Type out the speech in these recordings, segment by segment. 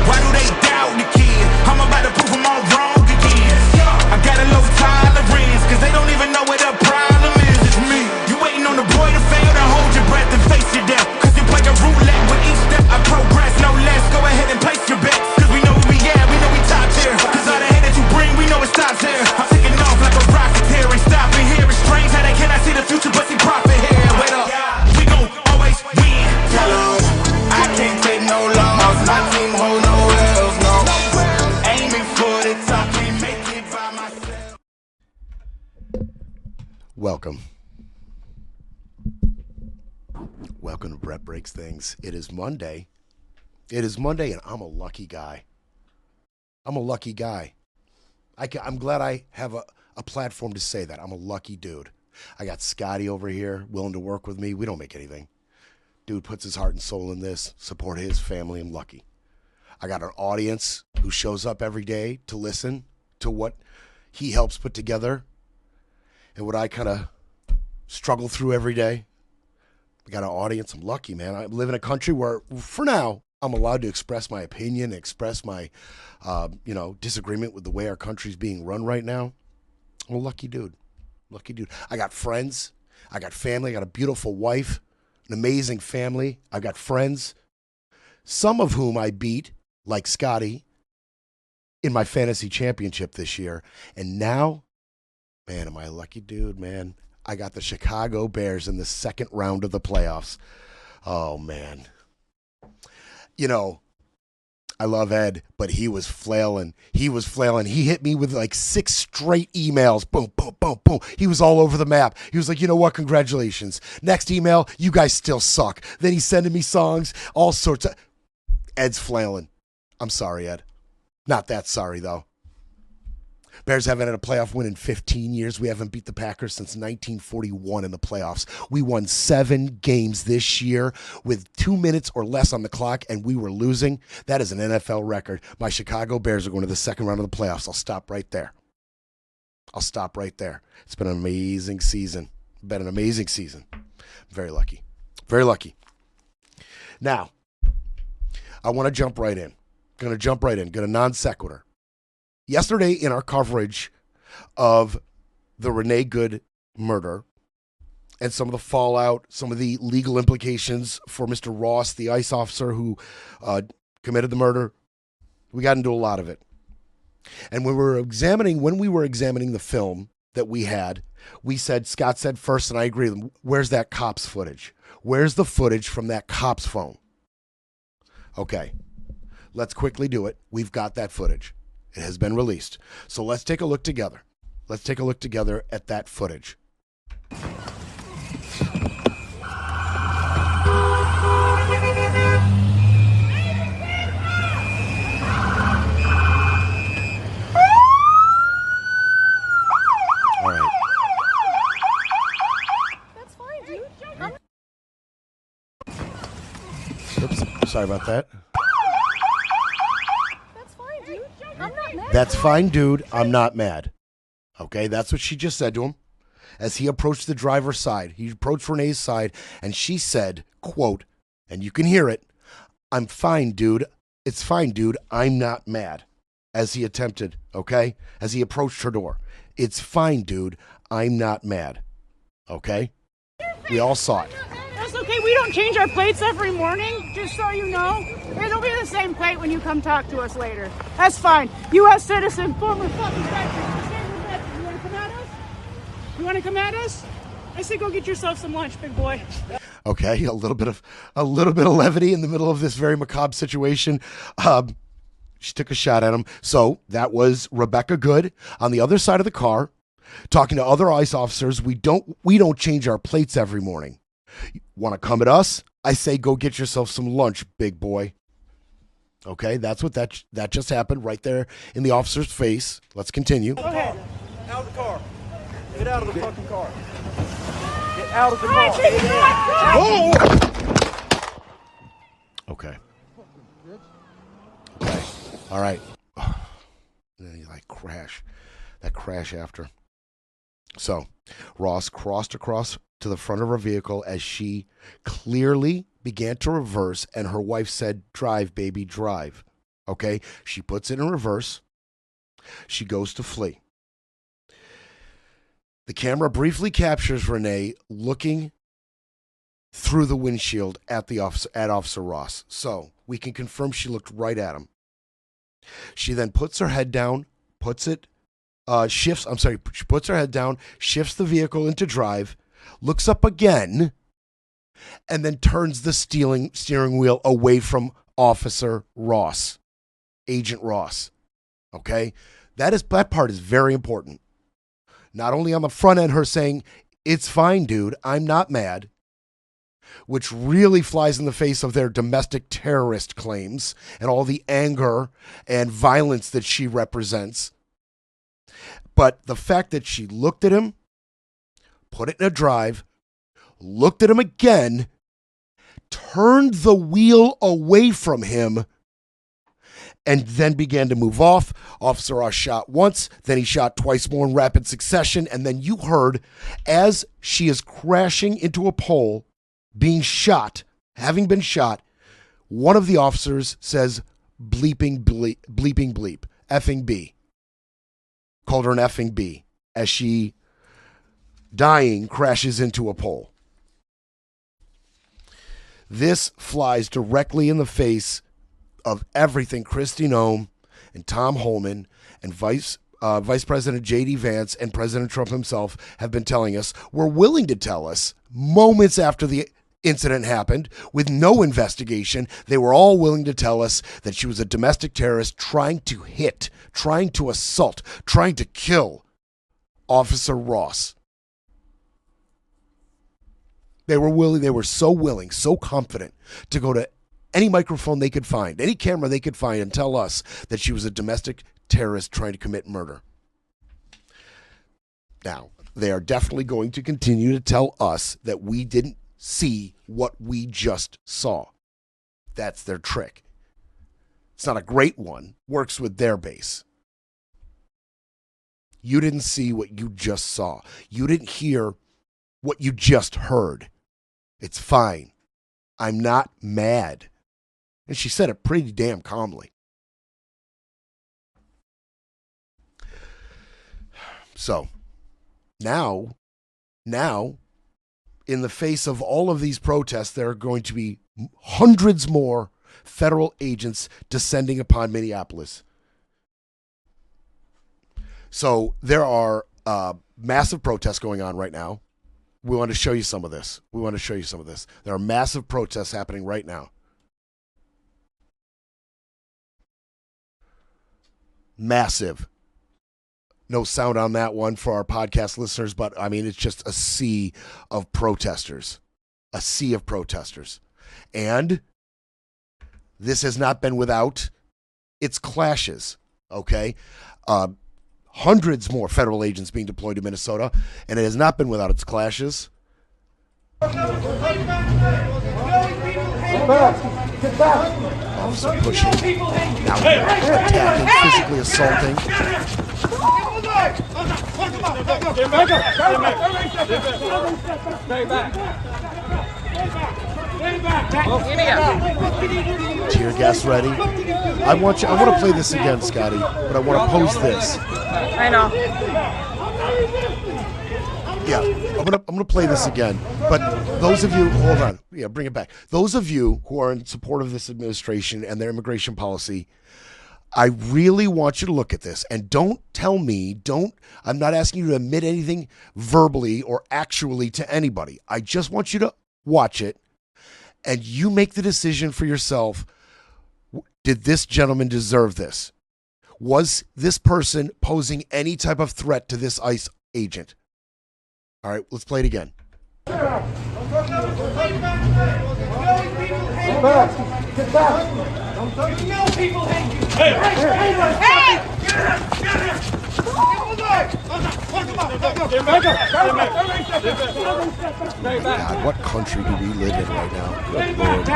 Why do they doubt the kid? I'm about to prove them all wrong again. I got a low tolerance, cause they don't even know what the problem is. It's me. You waiting on the boy to fail, to hold your breath and face your death. Cause you play a roulette with each step I progress, no less. Go ahead and place your bets, cause we know who we at, we know we top tier. Cause all the hate that you bring, we know it stops here. I'm taking off like a rocketeer, ain't stopping here. It's strange how they cannot see the future but see profit here. Wait up, we gon' always win. Tell 'em I can't take no loss. My team hold no L's, no. Aiming for the top, can't make it by myself. Welcome. Welcome to Brett Breaks Things. It is Monday. It is Monday, and I'm a lucky guy. I'm a lucky guy. I'm glad I have a platform to say that. I'm a lucky dude. I got Scotty over here willing to work with me. We don't make anything. Dude puts his heart and soul in this, support his family. I'm lucky. I got an audience who shows up every day to listen to what he helps put together and what I kind of struggle through every day. I got an audience. I'm lucky, man. I live in a country where, for now, I'm allowed to express my opinion, express my, disagreement with the way our country's being run right now. I'm a lucky dude. Lucky dude. I got friends. I got family. I got a beautiful wife, an amazing family. I got friends, some of whom I beat, like Scotty, in my fantasy championship this year. And now, man, am I a lucky dude, man. I got the Chicago Bears in the second round of the playoffs. Oh, man. You know, I love Ed, but he was flailing. He hit me with like 6 straight emails. Boom, boom, boom, boom. He was all over the map. He was like, you know what? Congratulations. Next email, you guys still suck. Then he's sending me songs, all sorts of. Ed's flailing. I'm sorry, Ed. Not that sorry, though. Bears haven't had a playoff win in 15 years. We haven't beat the Packers since 1941 in the playoffs. We won 7 games this year with 2 minutes or less on the clock, and we were losing. That is an NFL record. My Chicago Bears are going to the second round of the playoffs. I'll stop right there. It's been an amazing season. Very lucky. Very lucky. Now, I want to jump right in. Going to non sequitur. Yesterday, in our coverage of the Renée Good murder and some of the fallout, some of the legal implications for Mr. Ross, the ICE officer who committed the murder, we got into a lot of it. And when we were examining the film that we had, Scott said first, and I agree with him, where's that cop's footage? Where's the footage from that cop's phone? Okay, let's quickly do it. We've got that footage. It has been released. So let's take a look together. At that footage. All right. That's fine, dude. Oops, sorry about that. That's fine, dude. I'm not mad. Okay, that's what she just said to him. As he approached the driver's side, he approached Renee's side, and she said, quote, and you can hear it, I'm fine, dude. It's fine, dude. I'm not mad. As he attempted, okay? As he approached her door. It's fine, dude. I'm not mad. Okay? We all saw it. That's okay. We don't change our plates every morning, just so you know. It'll be the same plate when you come talk to us later. That's fine. U.S. citizen, former fucking veteran. You want to come at us? You want to come at us? I say go get yourself some lunch, big boy. Okay, a little bit of levity in the middle of this very macabre situation. She took a shot at him. So that was Rebecca Good on the other side of the car, talking to other ICE officers. We don't change our plates every morning. Want to come at us? I say go get yourself some lunch, big boy. Okay, that's what that just happened right there in the officer's face. Let's continue. Okay. Out of the car. Get out of the fucking car. Get out of the car. Whoa! Okay. All right. Then you crash. That crash after. So Ross crossed across to the front of her vehicle as she clearly began to reverse, and her wife said, "Drive, baby, drive." Okay? She puts it in reverse. She goes to flee. The camera briefly captures Renée looking through the windshield at Officer Ross. So we can confirm she looked right at him. She then puts her head down, she puts her head down, shifts the vehicle into drive, looks up again, and then turns the steering wheel away from Officer Ross, Agent Ross. Okay? That part is very important. Not only on the front end, her saying, "It's fine, dude, I'm not mad," which really flies in the face of their domestic terrorist claims and all the anger and violence that she represents. But the fact that she looked at him, put it in a drive, looked at him again, turned the wheel away from him, and then began to move off. Officer Ross shot once, then he shot twice more in rapid succession, and then you heard, as she is crashing into a pole, being shot, having been shot, one of the officers says, bleeping bleep, effing B. Called her an effing B, as she, dying, crashes into a pole. This flies directly in the face of everything Kristi Noem and Tom Homan and Vice President J.D. Vance and President Trump himself have been telling us, were willing to tell us moments after the incident happened with no investigation. They were all willing to tell us that she was a domestic terrorist trying to hit, trying to assault, trying to kill Officer Ross. They were so willing, so confident to go to any microphone they could find, any camera they could find, and tell us that she was a domestic terrorist trying to commit murder. Now, they are definitely going to continue to tell us that we didn't see what we just saw. That's their trick. It's not a great one. Works with their base. You didn't see what you just saw. You didn't hear what you just heard. It's fine. I'm not mad. And she said it pretty damn calmly. So, now, in the face of all of these protests, there are going to be hundreds more federal agents descending upon Minneapolis. So there are massive protests going on right now. We want to show you some of this. There are massive protests happening right now. Massive. No sound on that one for our podcast listeners, but I mean, it's just a sea of protesters. A sea of protesters. And this has not been without its clashes, okay? Hundreds more federal agents being deployed to Minnesota, and it has not been without its clashes. Officer pushing, now attacking, physically assaulting. Tear gas ready. I want to play this again, Scotty, but I want to pose this. I know. Yeah, I'm gonna play this again. But those of you, hold on. Yeah, bring it back. Those of you who are in support of this administration and their immigration policy, I really want you to look at this and don't tell me, I'm not asking you to admit anything verbally or actually to anybody. I just want you to watch it and you make the decision for yourself. Did this gentleman deserve this? Was this person posing any type of threat to this ICE agent? All right, let's play it again. Get back! You know people hate you. Hey! God, what country do we live in right now? Good Lord.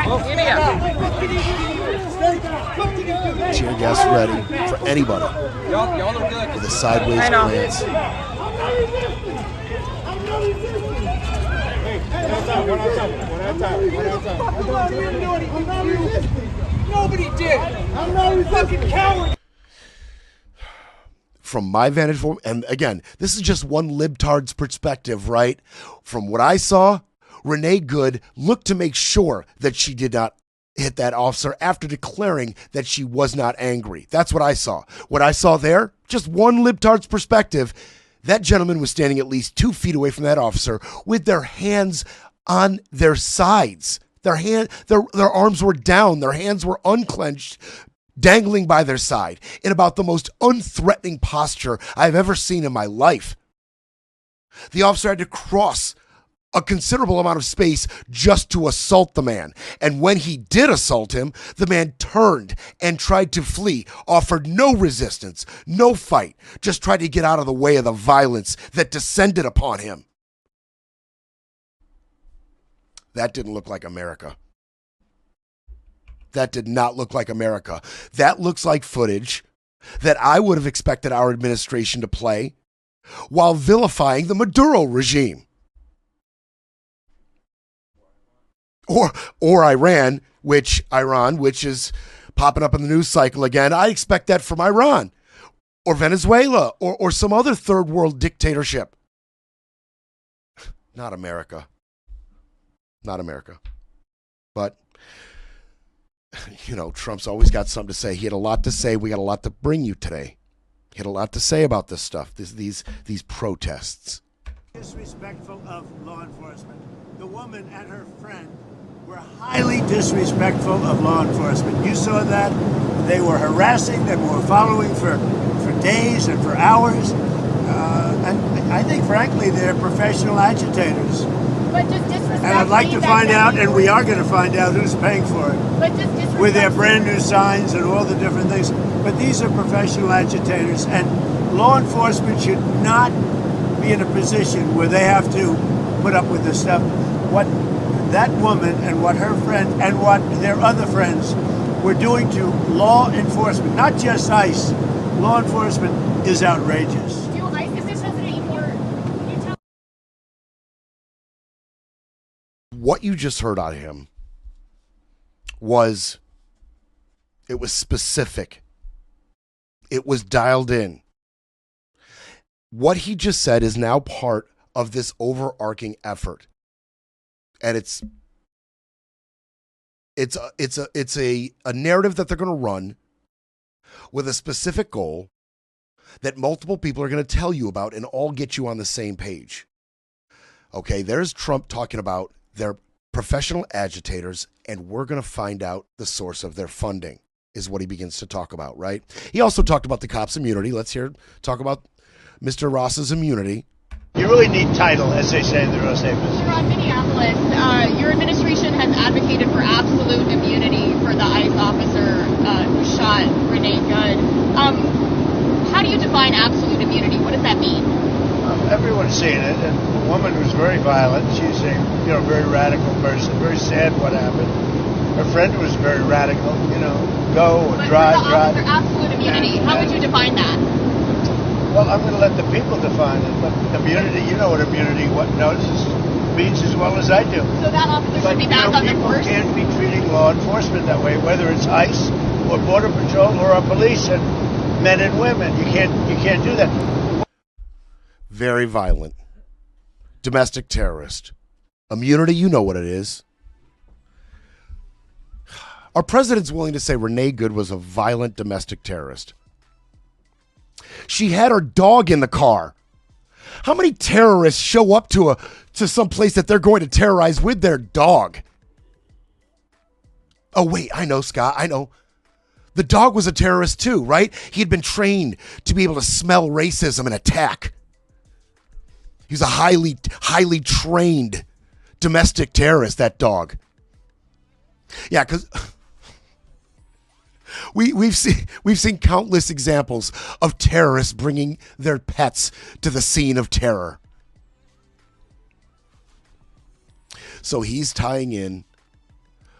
Tear gas ready for anybody with a sideways glance. Nobody did. I'm not a fucking coward. From my vantage point, and again, this is just one libtard's perspective, right? From what I saw, Renée Good looked to make sure that she did not hit that officer after declaring that she was not angry. That's what I saw. What I saw there, just one libtard's perspective, that gentleman was standing at least 2 feet away from that officer with their hands on their sides. Their arms were down, their hands were unclenched, dangling by their side in about the most unthreatening posture I've ever seen in my life. The officer had to cross a considerable amount of space just to assault the man. And when he did assault him, the man turned and tried to flee, offered no resistance, no fight, just tried to get out of the way of the violence that descended upon him. That didn't look like America. That did not look like America. That looks like footage that I would have expected our administration to play while vilifying the Maduro regime. Or Iran, which is popping up in the news cycle again. I expect that from Iran or Venezuela or some other third world dictatorship. Not America. Not America. But you know, Trump's always got something to say. He had a lot to say. We got a lot to bring you today. He had a lot to say about this stuff, these protests. Disrespectful of law enforcement. The woman and her friend were highly disrespectful of law enforcement. You saw that. They were harassing them, were following for days and for hours. And I think, frankly, they're professional agitators. But just disrespect. And I'd like to find out, and we are going to find out who's paying for it. But just disrespect. With their brand new signs and all the different things. But these are professional agitators, and law enforcement should not be in a position where they have to put up with this stuff. What that woman and what her friend and what their other friends were doing to law enforcement, not just ICE, law enforcement is outrageous. Do ICE officials anymore? Can you tell? What you just heard out of him was, it was specific. It was dialed in. What he just said is now part of this overarching effort. And it's a narrative that they're going to run with a specific goal that multiple people are going to tell you about and all get you on the same page. Okay, there's Trump talking about their professional agitators, and we're going to find out the source of their funding, is what he begins to talk about, right? He also talked about the cops' immunity. Let's talk about Mr. Ross's immunity. You really need title, as they say in the Los Angeles. You're on Minneapolis. Your administration has advocated for absolute immunity for the ICE officer who shot Renée Good. How do you define absolute immunity? What does that mean? Everyone's seen it, and the woman was very violent. She's a very radical person. Very sad what happened. Her friend was very radical. Go and drive. For the officer, absolute immunity. How would you define that? Well, I'm going to let the people define it. But immunity, you know what immunity means as well as I do. So that officer should be back on the force? People can't be treating law enforcement that way, whether it's ICE or Border Patrol or our police and men and women. You can't do that. Very violent. Domestic terrorist. Immunity, you know what it is. Our president's willing to say Renée Good was a violent domestic terrorist. She had her dog in the car. How many terrorists show up to some place that they're going to terrorize with their dog? Oh, wait, I know, Scott, I know. The dog was a terrorist too, right? He had been trained to be able to smell racism and attack. He's a highly trained domestic terrorist, that dog. Yeah, because we've seen countless examples of terrorists bringing their pets to the scene of terror. So he's tying in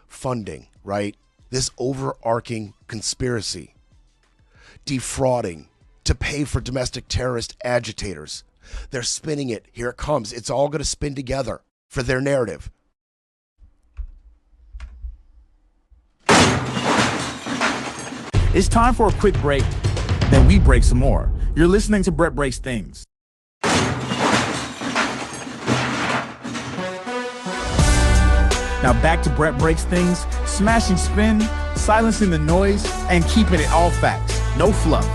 funding, right? This overarching conspiracy, defrauding to pay for domestic terrorist agitators. They're spinning it. Here it comes. It's all going to spin together for their narrative. It's time for a quick break, then we break some more. You're listening to Brett Breaks Things. Now back to Brett Breaks Things, smashing spin, silencing the noise, and keeping it all facts, no fluff.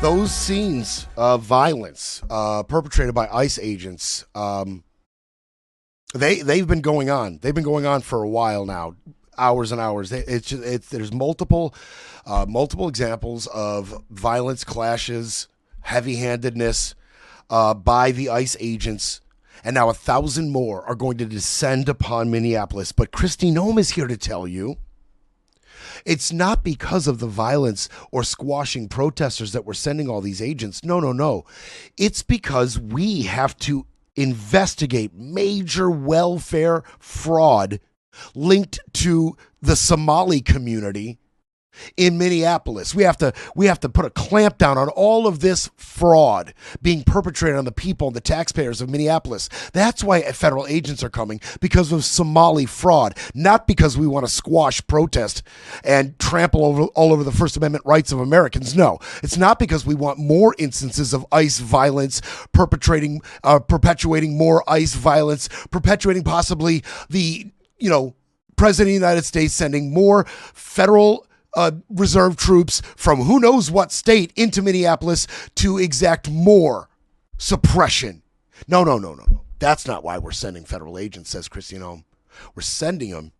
Those scenes of violence perpetrated by ICE agents, they've been going on. They've been going on for a while now, hours and hours. There's multiple examples of violence, clashes, heavy-handedness by the ICE agents. And now 1,000 more are going to descend upon Minneapolis. But Kristi Noem is here to tell you it's not because of the violence or squashing protesters that we're sending all these agents. No. It's because we have to investigate major welfare fraud linked to the Somali community in Minneapolis. We have to put a clamp down on all of this fraud being perpetrated on the people and the taxpayers of Minneapolis. That's why federal agents are coming, because of Somali fraud, not because we want to squash protest and trample all over the First Amendment rights of Americans. No, it's not because we want more instances of ICE violence, perpetuating more ICE violence, perpetuating possibly the, President of the United States sending more federal reserve troops from who knows what state into Minneapolis to exact more suppression. No. That's not why we're sending federal agents, says Kristi Noem. We're sending them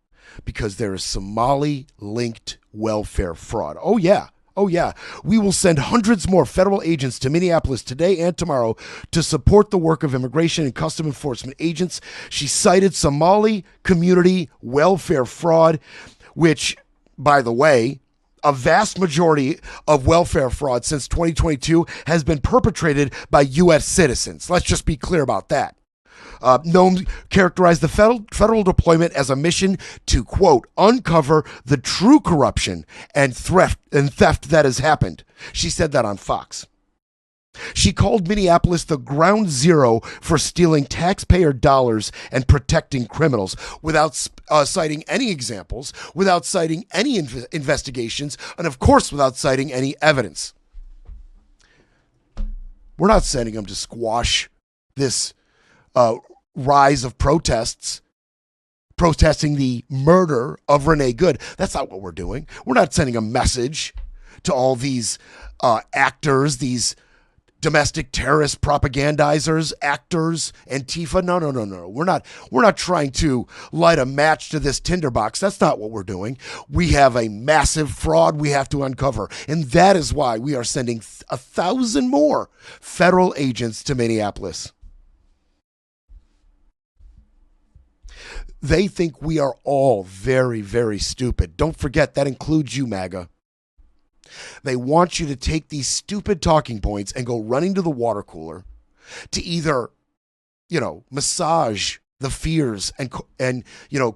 because there is Somali-linked welfare fraud. Oh, yeah. We will send hundreds more federal agents to Minneapolis today and tomorrow to support the work of immigration and custom enforcement agents. She cited Somali community welfare fraud, which, by the way, a vast majority of welfare fraud since 2022 has been perpetrated by U.S. citizens. Let's just be clear about that. Noem characterized the federal deployment as a mission to, quote, uncover the true corruption and theft that has happened. She said that on Fox. She called Minneapolis the ground zero for stealing taxpayer dollars and protecting criminals without citing any examples, without citing any investigations, and of course without citing any evidence. We're not sending them to squash this rise of protests, protesting the murder of Renée Good. That's not what we're doing. We're not sending a message to all these actors, these domestic terrorist propagandizers, actors, Antifa. No. We're not trying to light a match to this tinderbox. That's not what we're doing. We have a massive fraud we have to uncover. And that is why we are sending 1,000 more federal agents to Minneapolis. They think we are all very, very stupid. Don't forget, that includes you, MAGA. They want you to take these stupid talking points and go running to the water cooler to either, massage the fears and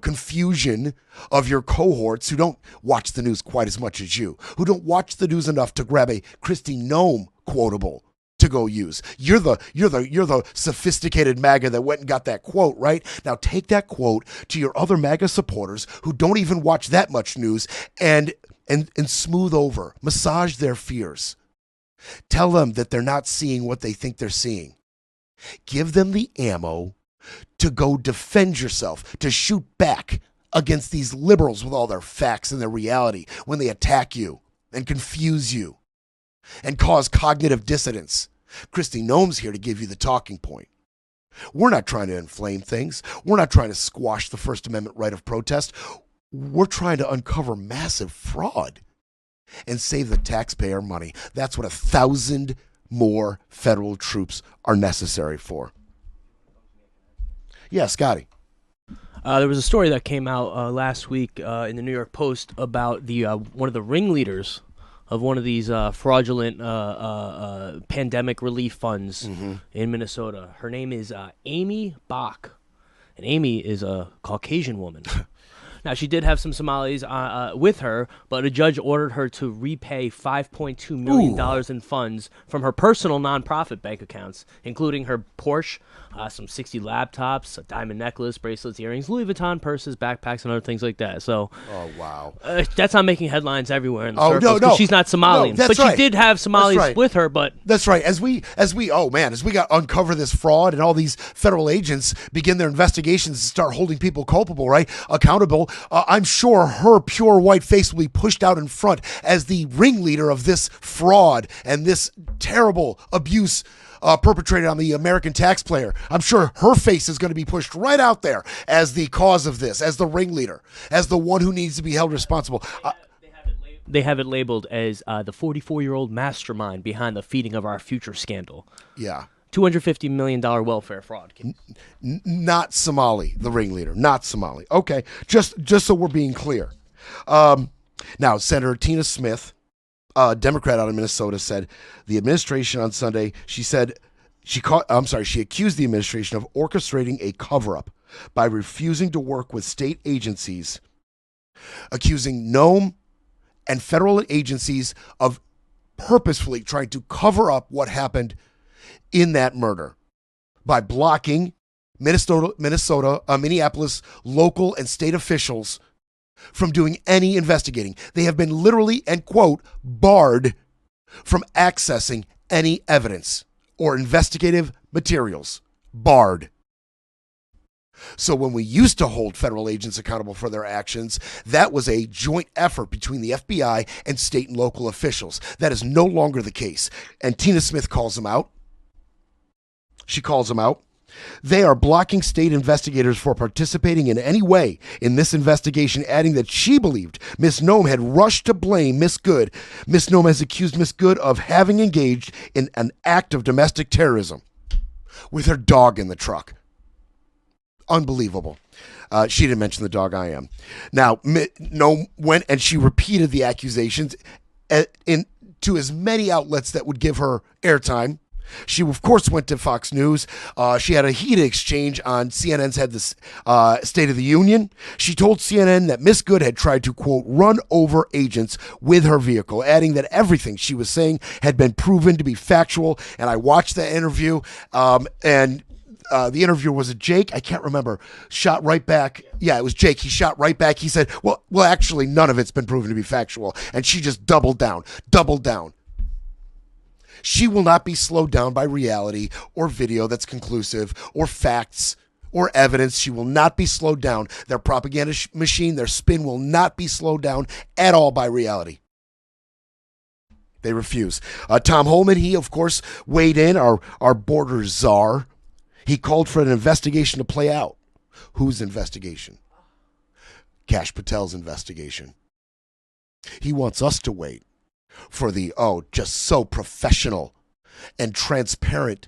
confusion of your cohorts who don't watch the news quite as much as you, who don't watch the news enough to grab a Kristi Noem quotable to go use. You're the sophisticated MAGA that went and got that quote, right? Now take that quote to your other MAGA supporters who don't even watch that much news and smooth over, massage their fears. Tell them that they're not seeing what they think they're seeing. Give them the ammo to go defend yourself, to shoot back against these liberals with all their facts and their reality when they attack you and confuse you and cause cognitive dissonance. Kristi Noem's here to give you the talking point. We're not trying to inflame things. We're not trying to squash the First Amendment right of protest. We're trying to uncover massive fraud and save the taxpayer money. That's what 1,000 more federal troops are necessary for. Yeah, Scotty. There was a story that came out last week in the New York Post about the one of the ringleaders of one of these fraudulent pandemic relief funds in Minnesota. Her name is Amy Bach, and Amy is a Caucasian woman. Now, she did have some Somalis with her, but a judge ordered her to repay $5.2 million in funds from her personal nonprofit bank accounts, including her Porsche, some 60 laptops, a diamond necklace, bracelets, earrings, Louis Vuitton purses, backpacks, and other things like that. So, oh wow, that's not making headlines everywhere in the Oh circles, no, she's not Somalian, no, but right. she did have Somalis with her. But that's right. As we got uncover this fraud and all these federal agents begin their investigations and start holding people culpable, right, accountable. I'm sure her pure white face will be pushed out in front as the ringleader of this fraud and this terrible abuse perpetrated on the American taxpayer. I'm sure her face is going to be pushed right out there as the cause of this, as the ringleader, as the one who needs to be held responsible. They have it labeled as the 44-year-old mastermind behind the feeding of our future scandal. Yeah. $250 million welfare fraud case. Not Somali, the ringleader. Not Somali. Okay, just so we're being clear. Now, Senator Tina Smith, Democrat out of Minnesota, said the administration on Sunday, she accused the administration of orchestrating a cover-up by refusing to work with state agencies, accusing NOM and federal agencies of purposefully trying to cover up what happened in that murder by blocking Minneapolis local and state officials from doing any investigating. They have been literally, and quote, barred from accessing any evidence or investigative materials. Barred. So when we used to hold federal agents accountable for their actions, that was a joint effort between the FBI and state and local officials. That is no longer the case. And Tina Smith calls them out. She calls them out. They are blocking state investigators for participating in any way in this investigation, adding that she believed Miss Nome had rushed to blame Miss Good. Miss Nome has accused Miss Good of having engaged in an act of domestic terrorism with her dog in the truck. Unbelievable. She didn't mention the dog. I am. Now, Nome went and she repeated the accusations to as many outlets that would give her airtime. She, of course, went to Fox News. She had a heated exchange on CNN's Had This State of the Union. She told CNN that Miss Good had tried to, quote, run over agents with her vehicle, adding that everything she was saying had been proven to be factual. And I watched that interview, and the interviewer was it Jake? I can't remember. Shot right back. Yeah, it was Jake. He shot right back. He said, well, actually, none of it's been proven to be factual. And she just doubled down. She will not be slowed down by reality or video that's conclusive or facts or evidence. She will not be slowed down. Their propaganda machine, their spin will not be slowed down at all by reality. They refuse. Tom Holman, he, of course, weighed in, our border czar. He called for an investigation to play out. Whose investigation? Kash Patel's investigation. He wants us to wait for the, just so professional and transparent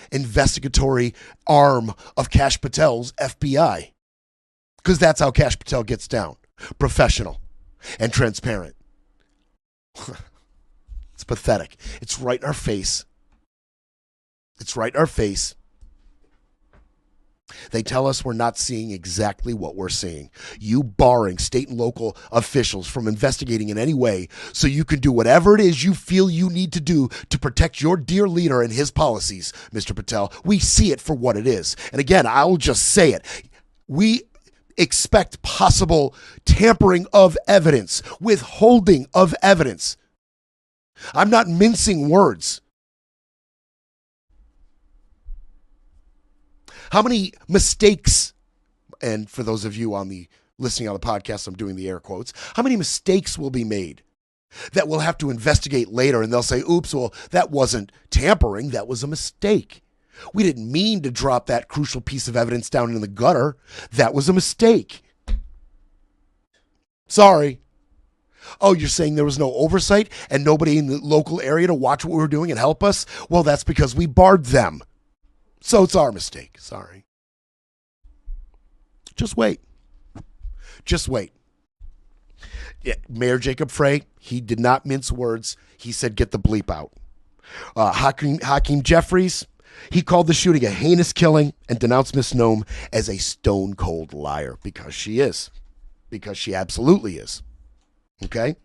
investigatory arm of Kash Patel's FBI. Because that's how Kash Patel gets down. Professional and transparent. It's pathetic. It's right in our face. They tell us we're not seeing exactly what we're seeing. You barring state and local officials from investigating in any way so you can do whatever it is you feel you need to do to protect your dear leader and his policies, Mr. Patel. We see it for what it is. And again, I'll just say it. We expect possible tampering of evidence, withholding of evidence. I'm not mincing words. How many mistakes, and for those of you listening on the podcast, I'm doing the air quotes, how many mistakes will be made that we'll have to investigate later and they'll say, oops, well, that wasn't tampering, that was a mistake. We didn't mean to drop that crucial piece of evidence down in the gutter. That was a mistake. Sorry. Oh, you're saying there was no oversight and nobody in the local area to watch what we were doing and help us? Well, that's because we barred them. So it's our mistake. Sorry. Just wait. Yeah, Mayor Jacob Frey, he did not mince words. He said, get the bleep out. Hakeem Jeffries, he called the shooting a heinous killing and denounced Miss Nome as a stone-cold liar, because she is. because she absolutely is. Okay?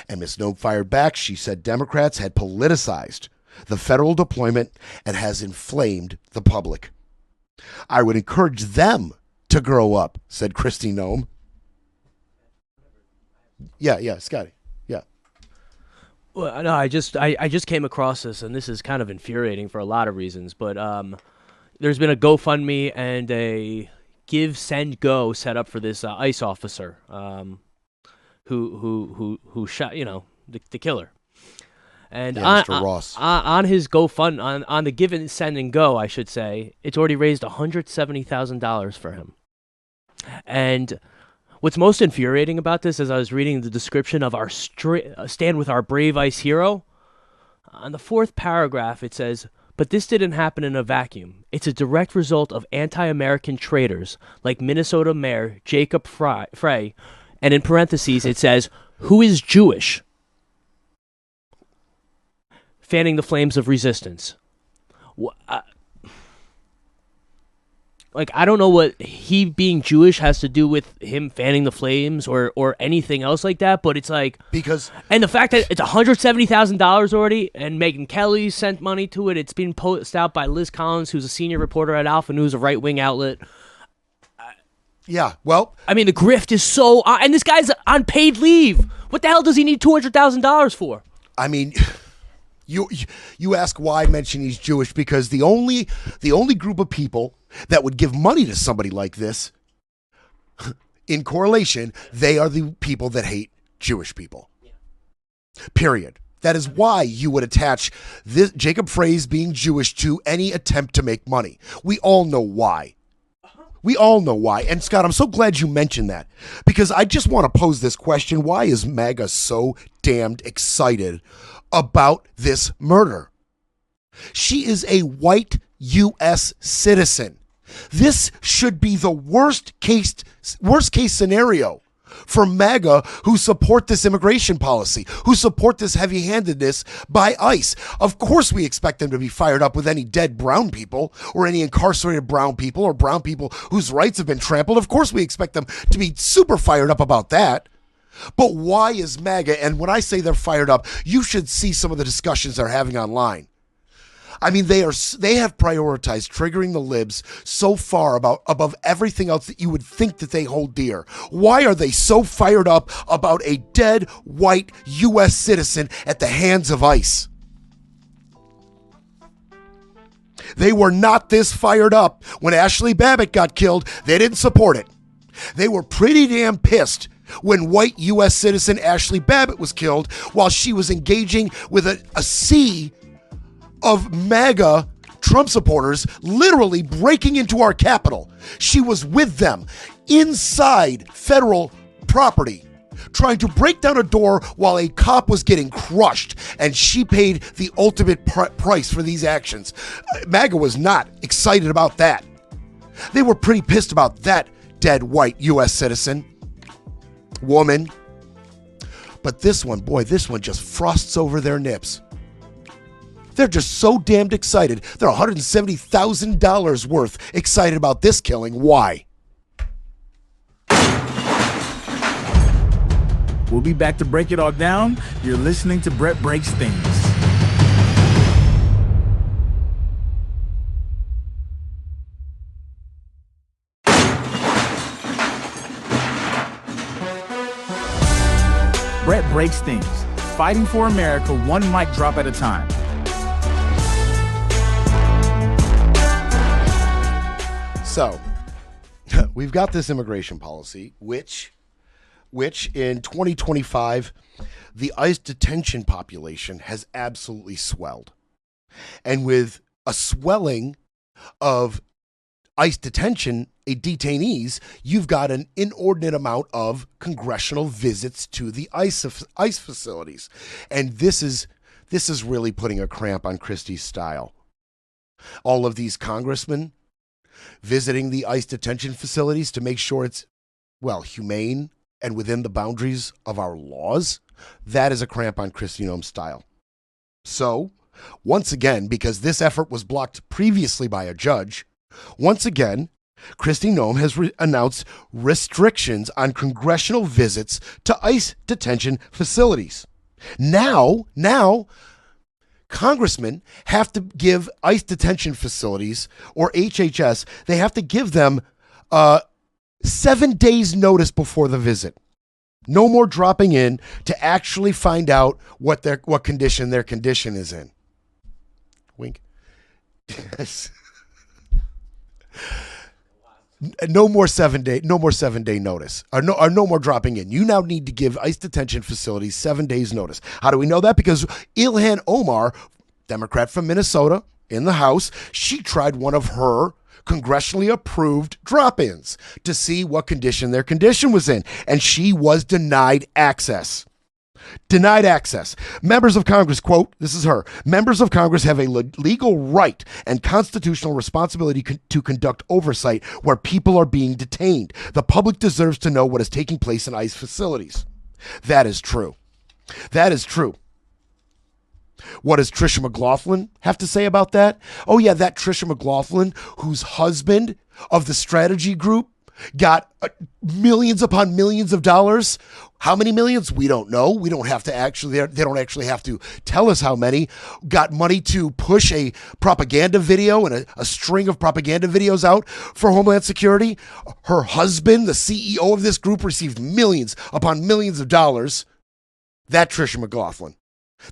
And Ms. Noem fired back. She said Democrats had politicized the federal deployment and has inflamed the public. I would encourage them to grow up, said Kristi Noem. Yeah, Scotty. Yeah. Well, no, I just came across this, and this is kind of infuriating for a lot of reasons. But there's been a GoFundMe and a Give, Send, Go set up for this ICE officer who shot, the killer. And Mr. Ross. on his GoFund, on the Give and Send and Go, I should say, it's already raised $170,000 for him. And what's most infuriating about this, as I was reading the description of our Stand With Our Brave ICE Hero, on the fourth paragraph it says, but this didn't happen in a vacuum. It's a direct result of anti-American traitors like Minnesota Mayor Jacob Frey, and in parentheses it says, who is Jewish, fanning the flames of resistance. I don't know what he being Jewish has to do with him fanning the flames or anything else like that, but it's like... And the fact that it's $170,000 already, and Megyn Kelly sent money to it, it's been posted out by Liz Collins, who's a senior reporter at Alpha News, a right-wing outlet. Yeah, well... I mean, the grift is so... and this guy's on paid leave. What the hell does he need $200,000 for? I mean... You ask why I mention he's Jewish, because the only group of people that would give money to somebody like this, in correlation, they are the people that hate Jewish people. Period. That is why you would attach this Jacob Frey's being Jewish to any attempt to make money. We all know why. We all know why. And Scott, I'm so glad you mentioned that, because I just want to pose this question. Why is MAGA so damned excited about this murder? She is a white U.S. citizen. This should be the worst case scenario for MAGA, who support this immigration policy, who support this heavy-handedness by ICE. Of course we expect them to be fired up with any dead brown people or any incarcerated brown people or brown people whose rights have been trampled. Of course we expect them to be super fired up about that. But why is MAGA, and when I say they're fired up, you should see some of the discussions they're having online. I mean, they have prioritized triggering the libs so far above everything else that you would think that they hold dear. Why are they so fired up about a dead white U.S. citizen at the hands of ICE? They were not this fired up when Ashley Babbitt got killed. They didn't support it. They were pretty damn pissed when white U.S. citizen Ashley Babbitt was killed while she was engaging with a sea of MAGA Trump supporters literally breaking into our Capitol. She was with them inside federal property, trying to break down a door while a cop was getting crushed, and she paid the ultimate price for these actions. MAGA was not excited about that. They were pretty pissed about that dead white U.S. citizen, woman. But this one just frosts over their nips. They're just so damned excited. They're $170,000 worth excited about this killing. Why? We'll be back to break it all down. You're listening to Brett Breaks Things. Brett Breaks Things. Fighting for America, one mic drop at a time. So, we've got this immigration policy, which in 2025, the ICE detention population has absolutely swelled. And with a swelling of ICE detainees, you've got an inordinate amount of congressional visits to the ICE facilities. And this is really putting a cramp on Christie's style. All of these congressmen visiting the ICE detention facilities to make sure it's, well, humane and within the boundaries of our laws, that is a cramp on Kristi Noem's style. So, once again, because this effort was blocked previously by a judge, once again, Kristi Noem has announced restrictions on congressional visits to ICE detention facilities. Now, congressmen have to give ICE detention facilities, or HHS, they have to give them 7 days notice before the visit. No more dropping in to actually find out what condition their condition is in. Wink. Yes. No more 7 day notice, or no more dropping in. You now need to give ICE detention facilities 7 days notice. How do we know that? Because Ilhan Omar, Democrat from Minnesota in the House, she tried one of her congressionally approved drop-ins to see what condition their condition was in, and she was denied access. Denied access. Members of Congress, quote, this is her, members of Congress have a legal right and constitutional responsibility to conduct oversight where people are being detained. The public deserves to know what is taking place in ICE facilities. That is true. That is true. What does Tricia McLaughlin have to say about that? Oh yeah, that Tricia McLaughlin, whose husband of the strategy group got millions upon millions of dollars. How many millions? We don't know. We don't have to actually, they don't actually have to tell us how many. Got money to push a propaganda video and a string of propaganda videos out for Homeland Security. Her husband, the CEO of this group, received millions upon millions of dollars. That Tricia McLaughlin.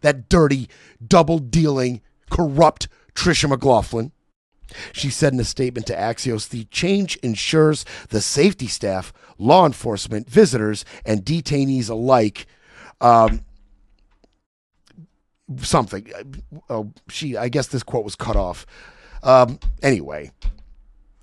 That dirty, double-dealing, corrupt Tricia McLaughlin. She said in a statement to Axios, the change ensures the safety staff, law enforcement, visitors, and detainees alike, something. I guess this quote was cut off. Anyway,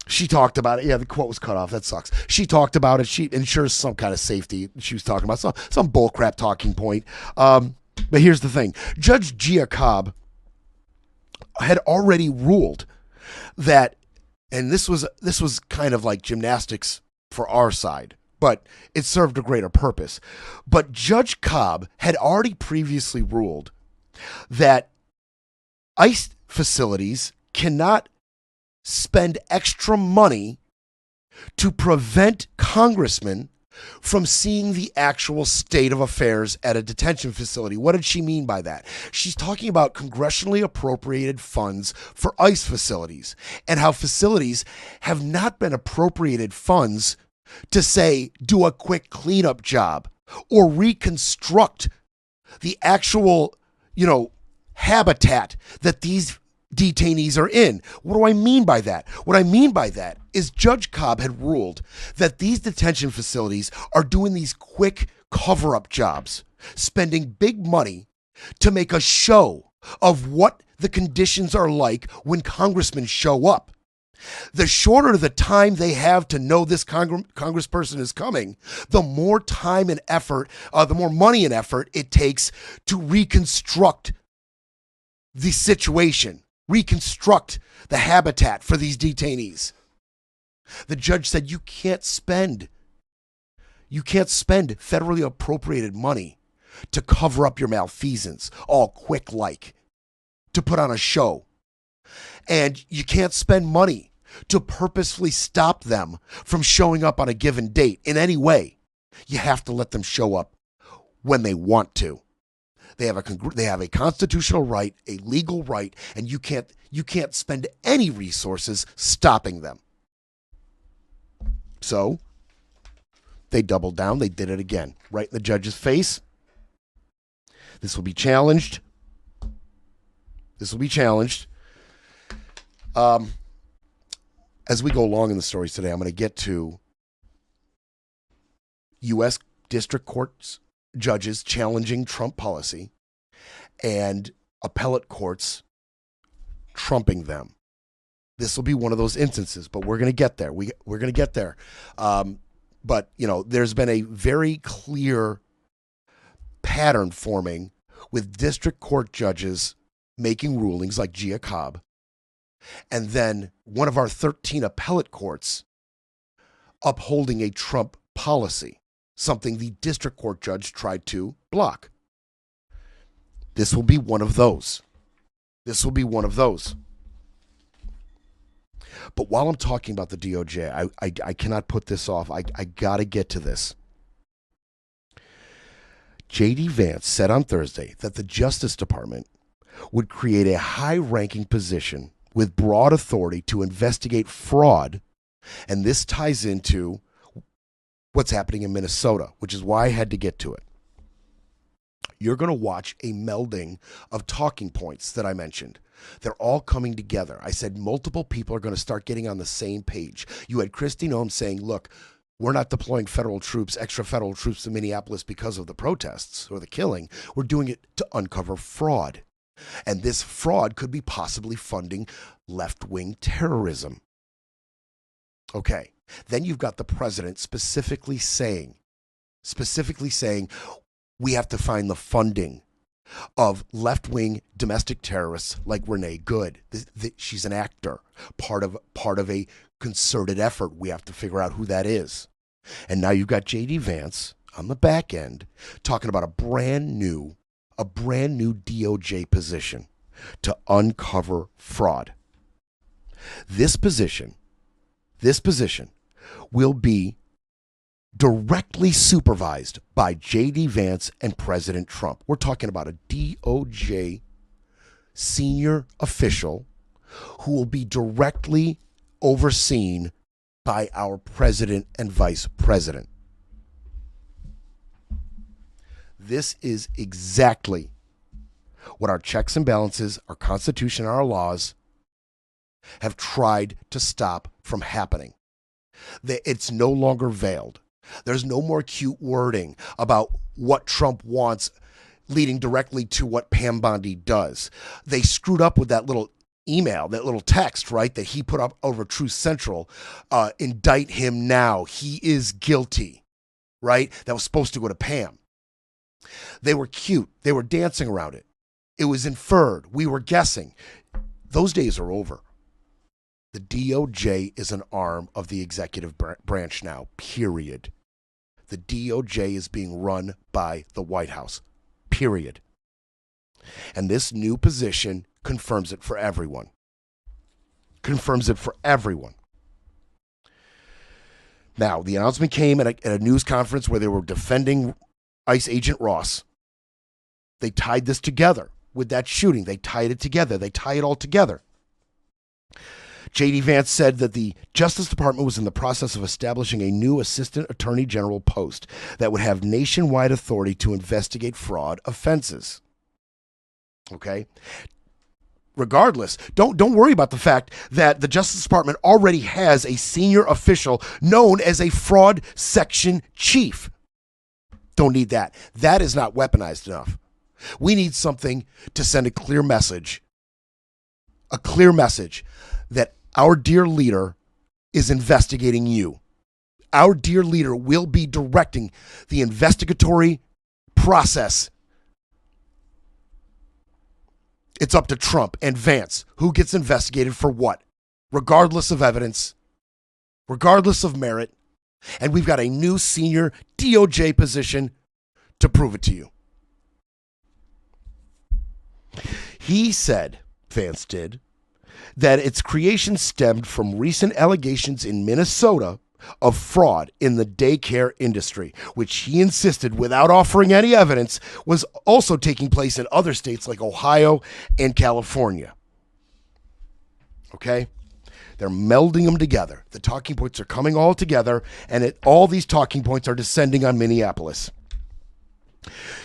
she talked about it. Yeah, the quote was cut off. That sucks. She talked about it. She ensures some kind of safety. She was talking about some bullcrap talking point. But here's the thing. Judge Gia Cobb had already ruled that, and this was kind of like gymnastics for our side, but it served a greater purpose. But Judge Cobb had already previously ruled that ICE facilities cannot spend extra money to prevent congressmen from seeing the actual state of affairs at a detention facility. What did she mean by that? She's talking about congressionally appropriated funds for ICE facilities and how facilities have not been appropriated funds to, say, do a quick cleanup job or reconstruct the actual, habitat that these detainees are in. What do I mean by that? What I mean by that is Judge Cobb had ruled that these detention facilities are doing these quick cover-up jobs, spending big money to make a show of what the conditions are like when congressmen show up. The shorter the time they have to know this congressperson is coming, the more time and effort, the more money and effort it takes to reconstruct the situation, reconstruct the habitat for these detainees. The judge said you can't spend federally appropriated money to cover up your malfeasance, all quick like, to put on a show. And you can't spend money to purposefully stop them from showing up on a given date in any way. You have to let them show up when they want to. They have a constitutional right, a legal right, and you can't spend any resources stopping them. So they doubled down. They did it again, right in the judge's face. This will be challenged. As we go along in the stories today, I'm going to get to U.S. District Courts judges challenging Trump policy and appellate courts trumping them. This will be one of those instances, but we're going to get there. We're going to get there. But, there's been a very clear pattern forming with district court judges making rulings like Gia Cobb, and then one of our 13 appellate courts upholding a Trump policy, something the district court judge tried to block. This will be one of those. But while I'm talking about the DOJ, I cannot put this off. I got to get to this. J.D. Vance said on Thursday that the Justice Department would create a high-ranking position with broad authority to investigate fraud, and this ties into what's happening in Minnesota, which is why I had to get to it. You're going to watch a melding of talking points that I mentioned. They're all coming together. I said multiple people are going to start getting on the same page. You had Kristi Noem saying, look, we're not deploying extra federal troops to Minneapolis because of the protests or the killing. We're doing it to uncover fraud. And this fraud could be possibly funding left-wing terrorism. Okay. Then you've got the president specifically saying, we have to find the funding of left-wing domestic terrorists like Renée Good. She's an actor, part of a concerted effort. We have to figure out who that is. And now you've got J.D. Vance on the back end talking about a brand new DOJ position to uncover fraud. This position will be directly supervised by J.D. Vance and President Trump. We're talking about a DOJ senior official who will be directly overseen by our president and vice president. This is exactly what our checks and balances, our Constitution, our laws have tried to stop from happening. It's no longer veiled. There's no more cute wording about what Trump wants leading directly to what Pam Bondi does. They screwed up with that little email, that little text, right, that he put up over Truth Central. Indict him now. He is guilty, right? That was supposed to go to Pam. They were cute. They were dancing around it. It was inferred. We were guessing. Those days are over. The DOJ is an arm of the executive branch now, period. The DOJ is being run by the White House, period. And this new position confirms it for everyone. Now, the announcement came at a news conference where they were defending ICE agent Ross. They tied this together with that shooting. They tied it together. They tie it all together. J.D. Vance said that the Justice Department was in the process of establishing a new Assistant Attorney General post that would have nationwide authority to investigate fraud offenses. Okay? Regardless, don't worry about the fact that the Justice Department already has a senior official known as a fraud section chief. Don't need that. That is not weaponized enough. We need something to send a clear message that our dear leader is investigating you. Our dear leader will be directing the investigatory process. It's up to Trump and Vance who gets investigated for what, regardless of evidence, regardless of merit. And we've got a new senior DOJ position to prove it to you. He said, Vance did, that its creation stemmed from recent allegations in Minnesota of fraud in the daycare industry, which he insisted, without offering any evidence, was also taking place in other states like Ohio and California. Okay? They're melding them together. The talking points are coming all together, and all these talking points are descending on Minneapolis.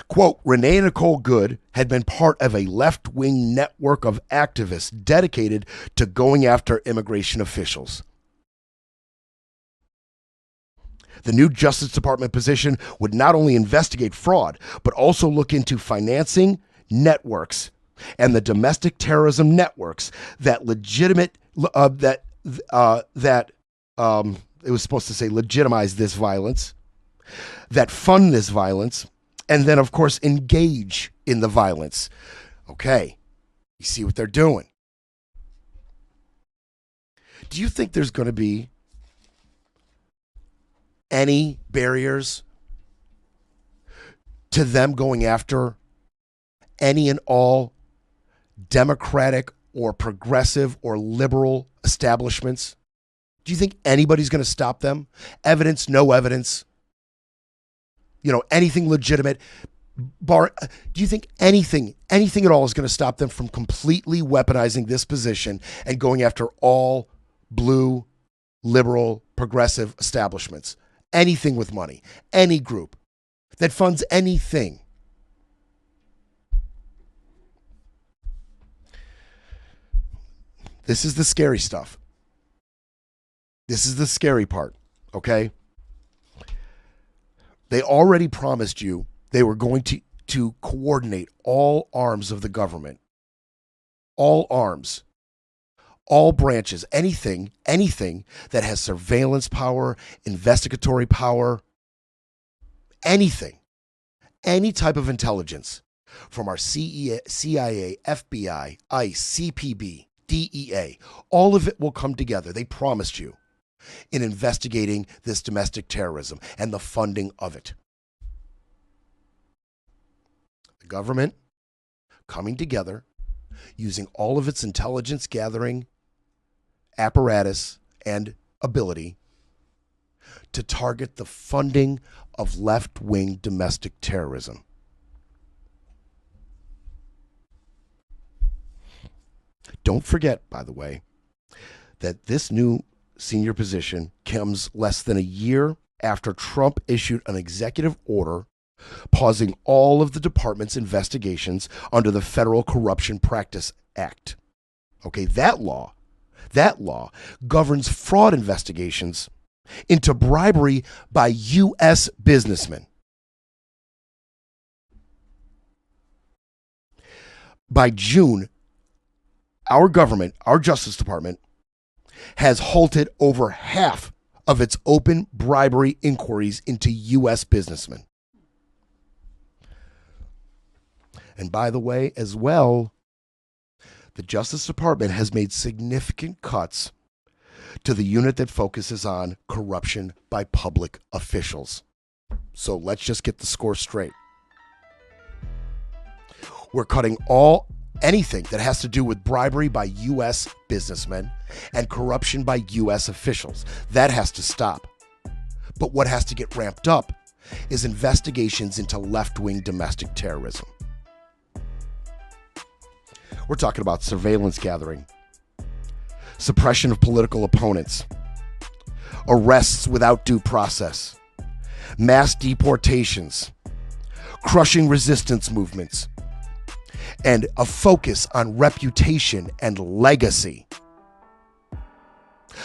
Quote, Renée Good had been part of a left-wing network of activists dedicated to going after immigration officials. The new Justice Department position would not only investigate fraud, but also look into financing networks and the domestic terrorism networks that it was supposed to say legitimize this violence, that fund this violence, and then, of course, engage in the violence. Okay, you see what they're doing. Do you think there's going to be any barriers to them going after any and all Democratic or progressive or liberal establishments? Do you think anybody's going to stop them? Evidence, no evidence, anything legitimate. Do you think anything at all is going to stop them from completely weaponizing this position and going after all blue, liberal, progressive establishments? Anything with money, any group that funds anything. This is the scary stuff. This is the scary part, okay? They already promised you they were going to coordinate all arms of the government, all arms, all branches, anything that has surveillance power, investigatory power, anything, any type of intelligence from our CIA, FBI, ICE, CPB, DEA, all of it will come together. They promised you in investigating this domestic terrorism and the funding of it. The government coming together, using all of its intelligence gathering apparatus and ability to target the funding of left-wing domestic terrorism. Don't forget, by the way, that this new senior position comes less than a year after Trump issued an executive order pausing all of the department's investigations under the Federal Corruption Practice Act. Okay, that law governs fraud investigations into bribery by U.S. businessmen. By June, our government, our Justice Department, has halted over half of its open bribery inquiries into U.S. businessmen. And by the way, as well, the Justice Department has made significant cuts to the unit that focuses on corruption by public officials. So let's just get the score straight. We're cutting anything that has to do with bribery by U.S. businessmen and corruption by U.S. officials. That has to stop. But what has to get ramped up is investigations into left-wing domestic terrorism. We're talking about surveillance gathering, suppression of political opponents, arrests without due process, mass deportations, crushing resistance movements, and a focus on reputation and legacy.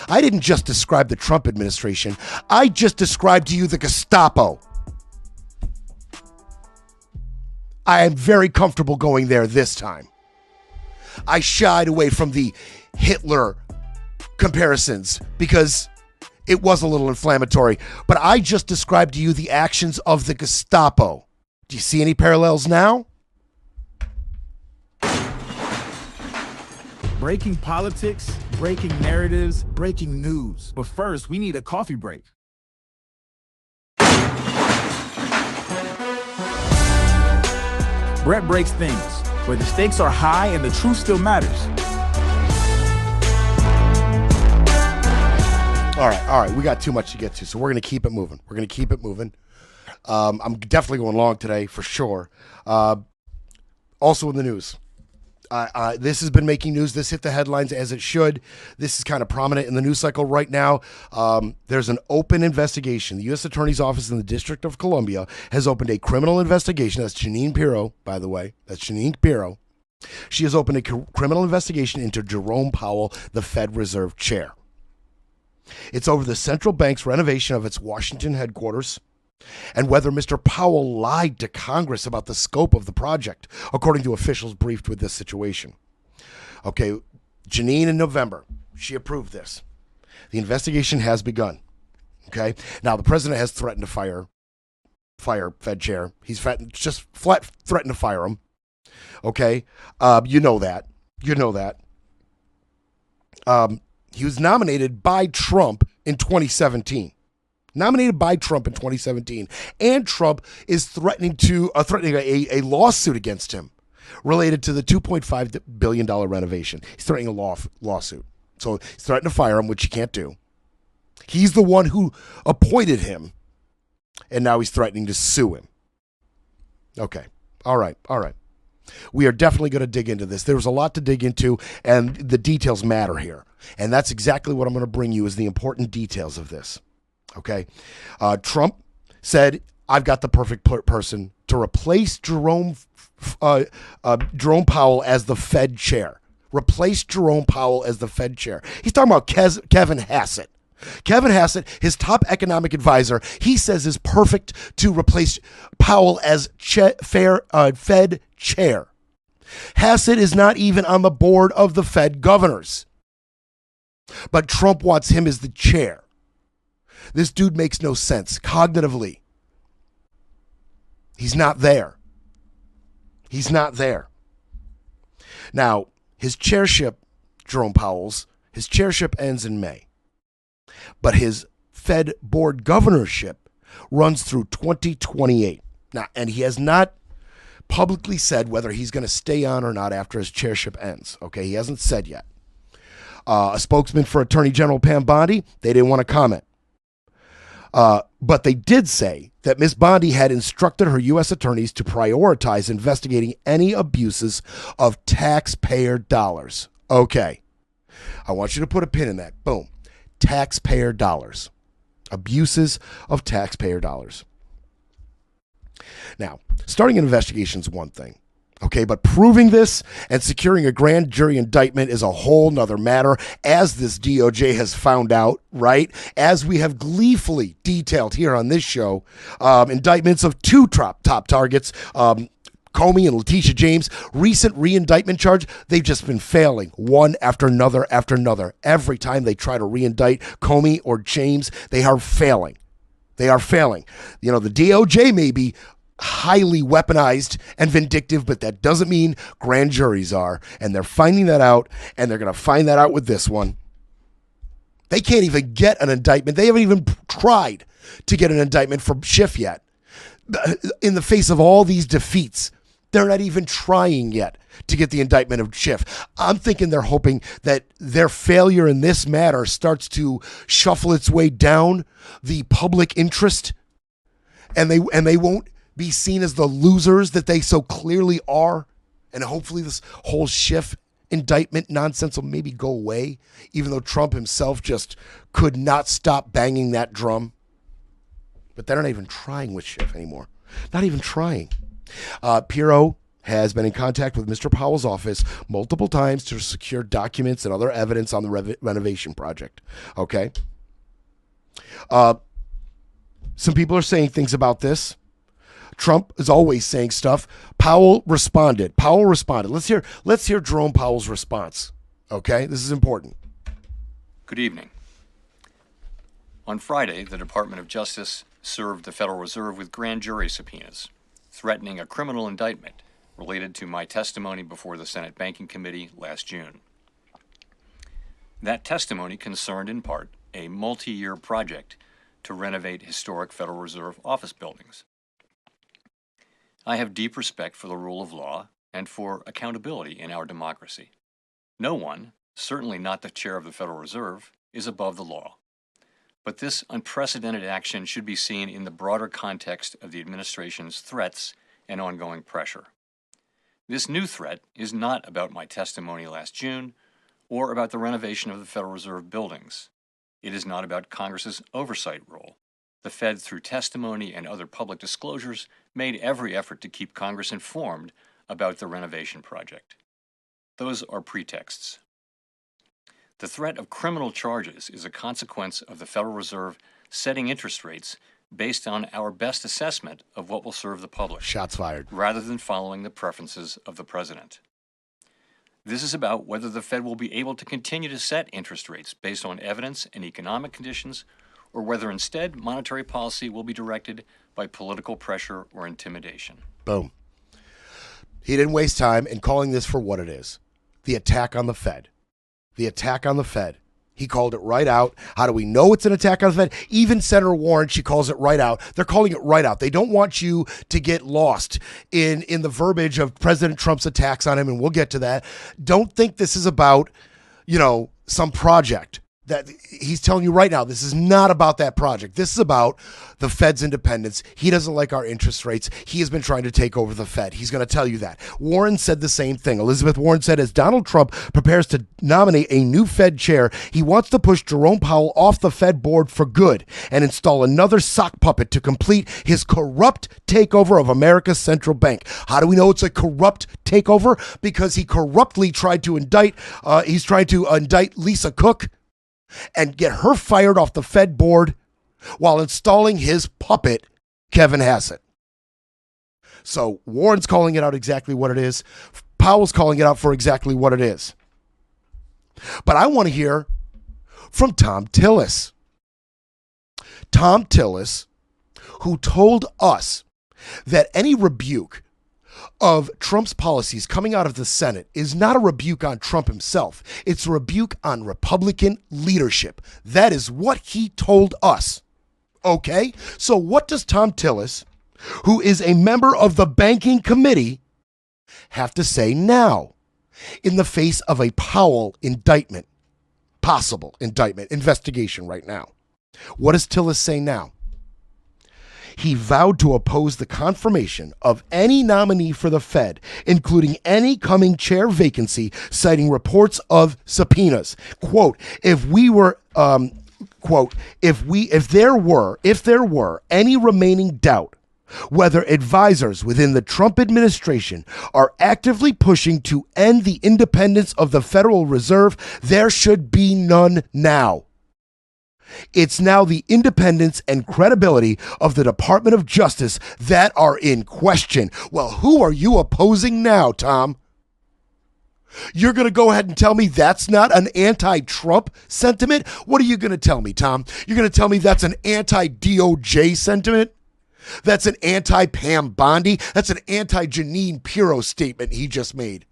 I didn't just describe the Trump administration. I just described to you the Gestapo. I am very comfortable going there this time. I shied away from the Hitler comparisons because it was a little inflammatory, but I just described to you the actions of the Gestapo. Do you see any parallels now? Breaking politics, breaking narratives, breaking news. But first, we need a coffee break. Brett breaks things, where the stakes are high and the truth still matters. All right. We got too much to get to, so we're going to keep it moving. I'm definitely going long today, for sure. Also in the news. This has been making news. This hit the headlines as it should. This is kind of prominent in the news cycle right now. There's an open investigation. The U.S. Attorney's Office in the District of Columbia has opened a criminal investigation. That's Jeanine Pirro, by the way. That's Jeanine Pirro. She has opened a criminal investigation into Jerome Powell, the Fed Reserve Chair. It's over the central bank's renovation of its Washington headquarters and whether Mr. Powell lied to Congress about the scope of the project, according to officials briefed with this situation. Okay, Jeanine in November, she approved this. The investigation has begun. Okay, now the president has threatened to fire Fed chair. He's just flat threatened to fire him. Okay, you know that. He was nominated by Trump in 2017. And Trump is threatening a lawsuit against him related to the $2.5 billion renovation. He's threatening a lawsuit. So he's threatening to fire him, which he can't do. He's the one who appointed him, and now he's threatening to sue him. Okay. All right. We are definitely going to dig into this. There's a lot to dig into, and the details matter here. And that's exactly what I'm going to bring you is the important details of this. Okay? Trump said, I've got the perfect person to replace Jerome Powell as the Fed chair. Replace Jerome Powell as the Fed chair. He's talking about Kevin Hassett. Kevin Hassett, his top economic advisor, he says is perfect to replace Powell as Fed chair. Hassett is not even on the board of the Fed governors. But Trump wants him as the chair. This dude makes no sense cognitively. He's not there. He's not there. Now, his chairship, Jerome Powell's, his chairship ends in May. But his Fed board governorship runs through 2028. Now, and he has not publicly said whether he's going to stay on or not after his chairship ends. Okay, he hasn't said yet. A spokesman for Attorney General Pam Bondi, they didn't want to comment. But they did say that Ms. Bondi had instructed her U.S. attorneys to prioritize investigating any abuses of taxpayer dollars. Okay, I want you to put a pin in that. Boom. Taxpayer dollars. Abuses of taxpayer dollars. Now, starting an investigation is one thing, okay, but proving this and securing a grand jury indictment is a whole nother matter, as this DOJ has found out, right? As we have gleefully detailed here on this show, indictments of two top targets, Comey and Letitia James, recent re-indictment charge, they've just been failing one after another after another. Every time they try to re-indict Comey or James, they are failing. They are failing. You know, the DOJ may be highly weaponized and vindictive, but that doesn't mean grand juries are. And they're finding that out, and they're going to find that out with this one. They can't even get an indictment. They haven't even tried to get an indictment for Schiff yet. In the face of all these defeats, they're not even trying yet to get the indictment of Schiff. I'm thinking they're hoping that their failure in this matter starts to shuffle its way down the public interest, and they won't be seen as the losers that they so clearly are. And hopefully this whole Schiff indictment nonsense will maybe go away, even though Trump himself just could not stop banging that drum. But they're not even trying with Schiff anymore. Not even trying. Pirro has been in contact with Mr. Powell's office multiple times to secure documents and other evidence on the renovation project. Okay? Some people are saying things about this. Trump is always saying stuff. Powell responded. Let's hear Jerome Powell's response. Okay? This is important. Good evening. On Friday, the Department of Justice served the Federal Reserve with grand jury subpoenas, threatening a criminal indictment related to my testimony before the Senate Banking Committee last June. That testimony concerned in part a multi-year project to renovate historic Federal Reserve office buildings. I have deep respect for the rule of law and for accountability in our democracy. No one, certainly not the chair of the Federal Reserve, is above the law. But this unprecedented action should be seen in the broader context of the administration's threats and ongoing pressure. This new threat is not about my testimony last June or about the renovation of the Federal Reserve buildings. It is not about Congress's oversight role. The Fed, through testimony and other public disclosures, made every effort to keep Congress informed about the renovation project. Those are pretexts. The threat of criminal charges is a consequence of the Federal Reserve setting interest rates based on our best assessment of what will serve the public. Shots fired. Rather than following the preferences of the president. This is about whether the Fed will be able to continue to set interest rates based on evidence and economic conditions, or whether instead monetary policy will be directed by political pressure or intimidation. Boom. He didn't waste time in calling this for what it is. The attack on the Fed. The attack on the Fed. He called it right out. How do we know it's an attack on the Fed? Even Senator Warren, she calls it right out. They're calling it right out. They don't want you to get lost in the verbiage of President Trump's attacks on him, and we'll get to that. Don't think this is about, some project. That he's telling you right now, this is not about that project. This is about the Fed's independence. He doesn't like our interest rates. He has been trying to take over the Fed. He's going to tell you that. Warren said the same thing. Elizabeth Warren said, as Donald Trump prepares to nominate a new Fed chair, he wants to push Jerome Powell off the Fed board for good and install another sock puppet to complete his corrupt takeover of America's central bank. How do we know it's a corrupt takeover? Because he corruptly tried to indict Lisa Cook and get her fired off the Fed board while installing his puppet, Kevin Hassett. So Warren's calling it out exactly what it is. Powell's calling it out for exactly what it is. But I want to hear from Tom Tillis. Tom Tillis, who told us that any rebuke of Trump's policies coming out of the Senate is not a rebuke on Trump himself. It's a rebuke on Republican leadership. That is what he told us. Okay? So what does Tom Tillis, who is a member of the Banking Committee, have to say now in the face of a Powell indictment, possible indictment, investigation right now? What does Tillis say now? He vowed to oppose the confirmation of any nominee for the Fed, including any coming chair vacancy, citing reports of subpoenas. Quote, if there were any remaining doubt whether advisors within the Trump administration are actively pushing to end the independence of the Federal Reserve, there should be none now. It's now the independence and credibility of the Department of Justice that are in question. Well, who are you opposing now, Tom? You're going to go ahead and tell me that's not an anti-Trump sentiment? What are you going to tell me, Tom? You're going to tell me that's an anti-DOJ sentiment? That's an anti-Pam Bondi? That's an anti-Janine Pirro statement he just made.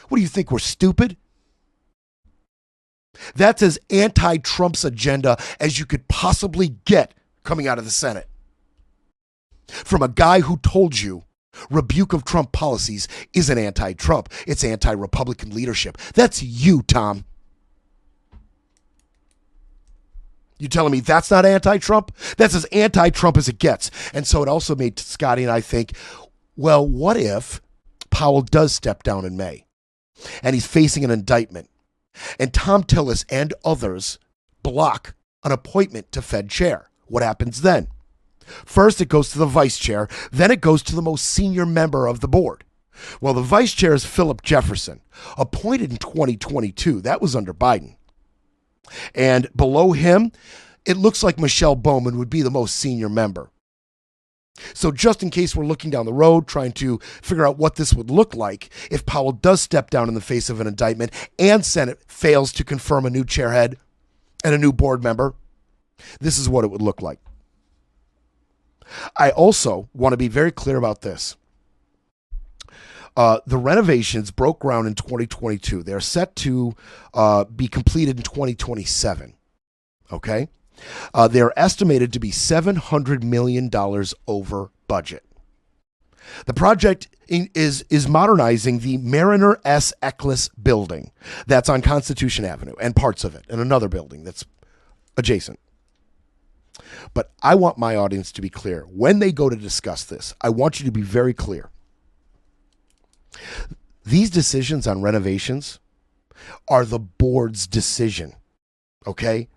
What do you think, we're stupid? That's as anti-Trump's agenda as you could possibly get coming out of the Senate. From a guy who told you rebuke of Trump policies isn't anti-Trump, it's anti-Republican leadership. That's you, Tom. You telling me that's not anti-Trump? That's as anti-Trump as it gets. And so it also made Scotty and I think, well, what if Powell does step down in May and he's facing an indictment? And Tom Tillis and others block an appointment to Fed chair. What happens then? First, it goes to the vice chair. Then it goes to the most senior member of the board. Well, the vice chair is Philip Jefferson, appointed in 2022. That was under Biden. And below him, it looks like Michelle Bowman would be the most senior member. So just in case we're looking down the road, trying to figure out what this would look like if Powell does step down in the face of an indictment and Senate fails to confirm a new chairhead and a new board member, this is what it would look like. I also want to be very clear about this. The renovations broke ground in 2022. They're set to be completed in 2027. Okay? They're estimated to be $700 million over budget. The project is modernizing the Mariner S. Eccles building that's on Constitution Avenue and parts of it, and another building that's adjacent. But I want my audience to be clear. When they go to discuss this, I want you to be very clear. These decisions on renovations are the board's decision, okay?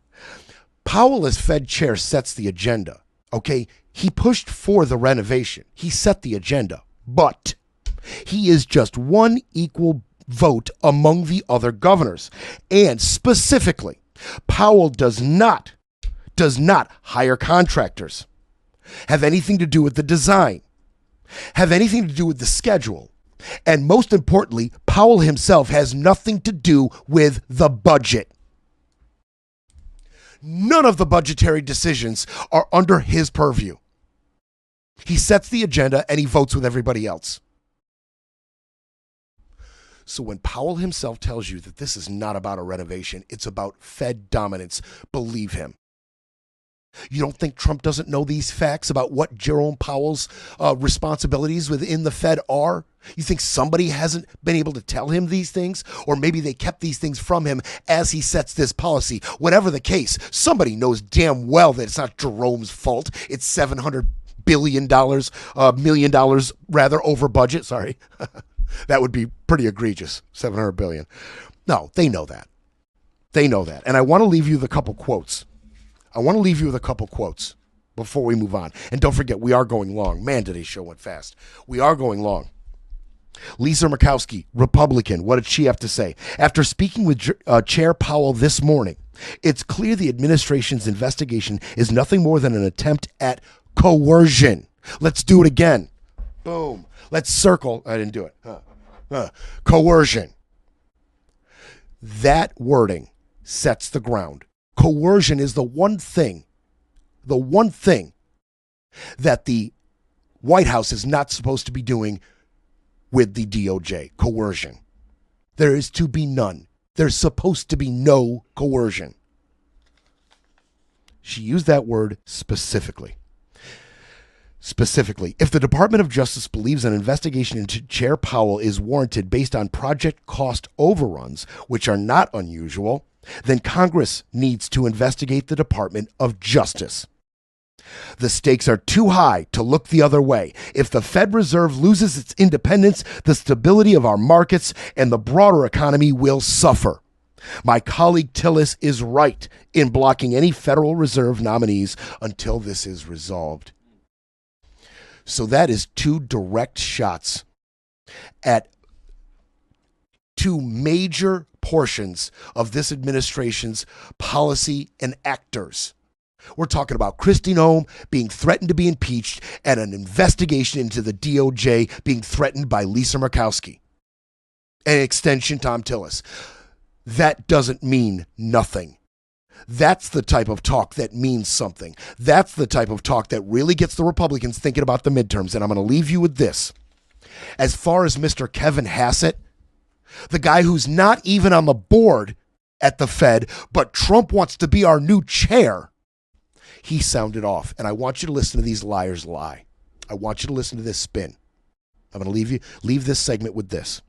Powell as Fed chair sets the agenda, okay? He pushed for the renovation. He set the agenda, but he is just one equal vote among the other governors. And specifically, Powell does not hire contractors, have anything to do with the design, have anything to do with the schedule. And most importantly, Powell himself has nothing to do with the budget. None of the budgetary decisions are under his purview. He sets the agenda and he votes with everybody else. So when Powell himself tells you that this is not about a renovation, it's about Fed dominance, believe him. You don't think Trump doesn't know these facts about what Jerome Powell's responsibilities within the Fed are? You think somebody hasn't been able to tell him these things? Or maybe they kept these things from him as he sets this policy. Whatever the case, somebody knows damn well that it's not Jerome's fault. It's $700 billion, million dollars rather, over budget. Sorry. That would be pretty egregious, $700 billion. No, they know that. They know that. And I want to leave you with a couple quotes. Before we move on. And don't forget, we are going long. Man, today's show went fast. We are going long. Lisa Murkowski, Republican, what did she have to say? After speaking with Chair Powell this morning, it's clear the administration's investigation is nothing more than an attempt at coercion. Let's do it again. Boom. Let's circle. I didn't do it. Coercion. That wording sets the ground. Coercion is the one thing that the White House is not supposed to be doing with the DOJ. Coercion. There is to be none. There's supposed to be no coercion. She used that word specifically. Specifically, if the Department of Justice believes an investigation into Chair Powell is warranted based on project cost overruns, which are not unusual, then Congress needs to investigate the Department of Justice. The stakes are too high to look the other way. If the Fed Reserve loses its independence, the stability of our markets and the broader economy will suffer. My colleague Tillis is right in blocking any Federal Reserve nominees until this is resolved. So that is two direct shots at two major portions of this administration's policy and actors. We're talking about Kristi Noem being threatened to be impeached and an investigation into the DOJ being threatened by Lisa Murkowski. An extension, Tom Tillis. That doesn't mean nothing. That's the type of talk that means something. That's the type of talk that really gets the Republicans thinking about the midterms. And I'm going to leave you with this. As far as Mr. Kevin Hassett, the guy who's not even on the board at the Fed, but Trump wants to be our new chair, he sounded off. And I want you to listen to these liars lie. I want you to listen to this spin. I'm going to leave this segment with this.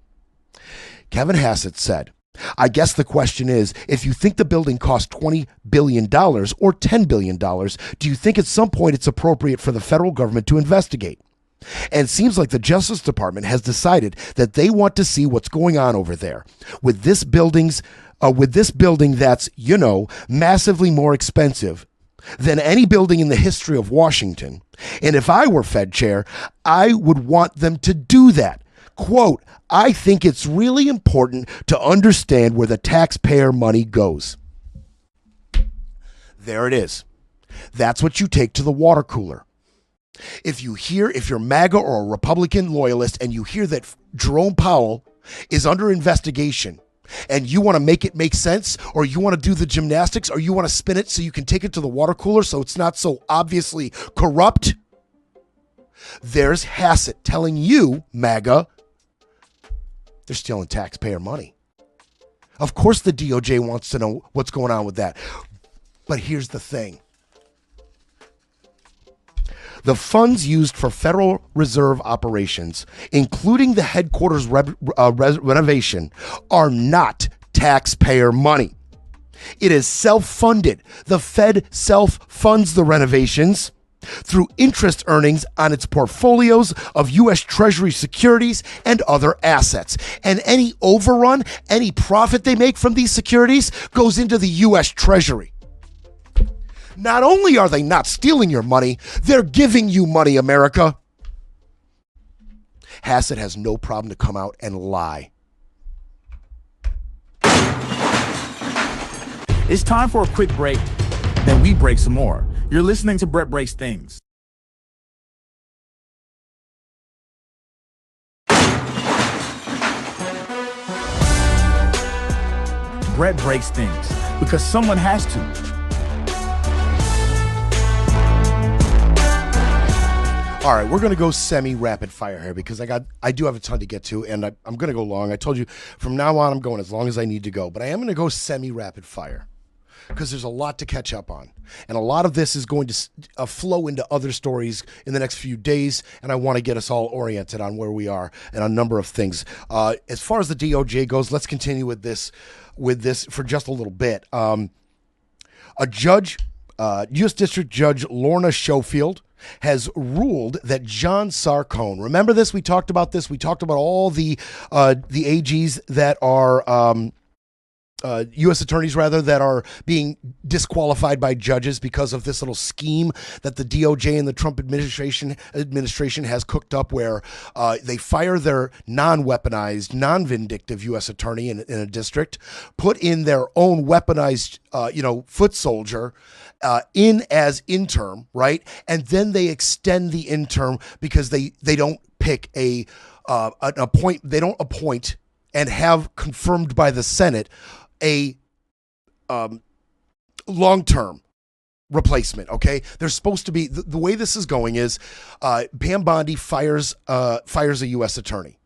Kevin Hassett said, I guess the question is, if you think the building cost $20 billion or $10 billion, do you think at some point it's appropriate for the federal government to investigate? And it seems like the Justice Department has decided that they want to see what's going on over there with this building that's, massively more expensive than any building in the history of Washington. And if I were Fed chair, I would want them to do that. Quote, I think it's really important to understand where the taxpayer money goes. There it is. That's what you take to the water cooler. If you're MAGA or a Republican loyalist and you hear that Jerome Powell is under investigation and you want to make it make sense, or you want to do the gymnastics, or you want to spin it so you can take it to the water cooler so it's not so obviously corrupt, there's Hassett telling you, MAGA, they're stealing taxpayer money. Of course the DOJ wants to know what's going on with that. But here's the thing. The funds used for Federal Reserve operations, including the headquarters renovation, are not taxpayer money. It is self-funded. The Fed self-funds the renovations through interest earnings on its portfolios of U.S. Treasury securities and other assets. And any overrun, any profit they make from these securities goes into the U.S. Treasury. Not only are they not stealing your money, they're giving you money, America. Hassett has no problem to come out and lie. It's time for a quick break, then we break some more. You're listening to Brett Breaks Things. Brett breaks things because someone has to. All right, we're going to go semi-rapid fire here because I do have a ton to get to, and I'm going to go long. I told you from now on I'm going as long as I need to go, but I am going to go semi-rapid fire because there's a lot to catch up on. And a lot of this is going to flow into other stories in the next few days, and I want to get us all oriented on where we are and a number of things. As far as the DOJ goes, let's continue with this for just a little bit. A judge, U.S. District Judge Lorna Schofield, has ruled that John Sarcone, remember this? We talked about this. We talked about all the AGs that are U.S. attorneys, rather, that are being disqualified by judges because of this little scheme that the DOJ and the Trump administration has cooked up, where they fire their non-weaponized, non-vindictive U.S. attorney in a district, put in their own weaponized, foot soldier in as interim, right? And then they extend the interim because they don't pick they don't appoint and have confirmed by the Senate a long-term replacement. Okay, there's supposed to be the way this is going is Pam Bondi fires a U.S. attorney,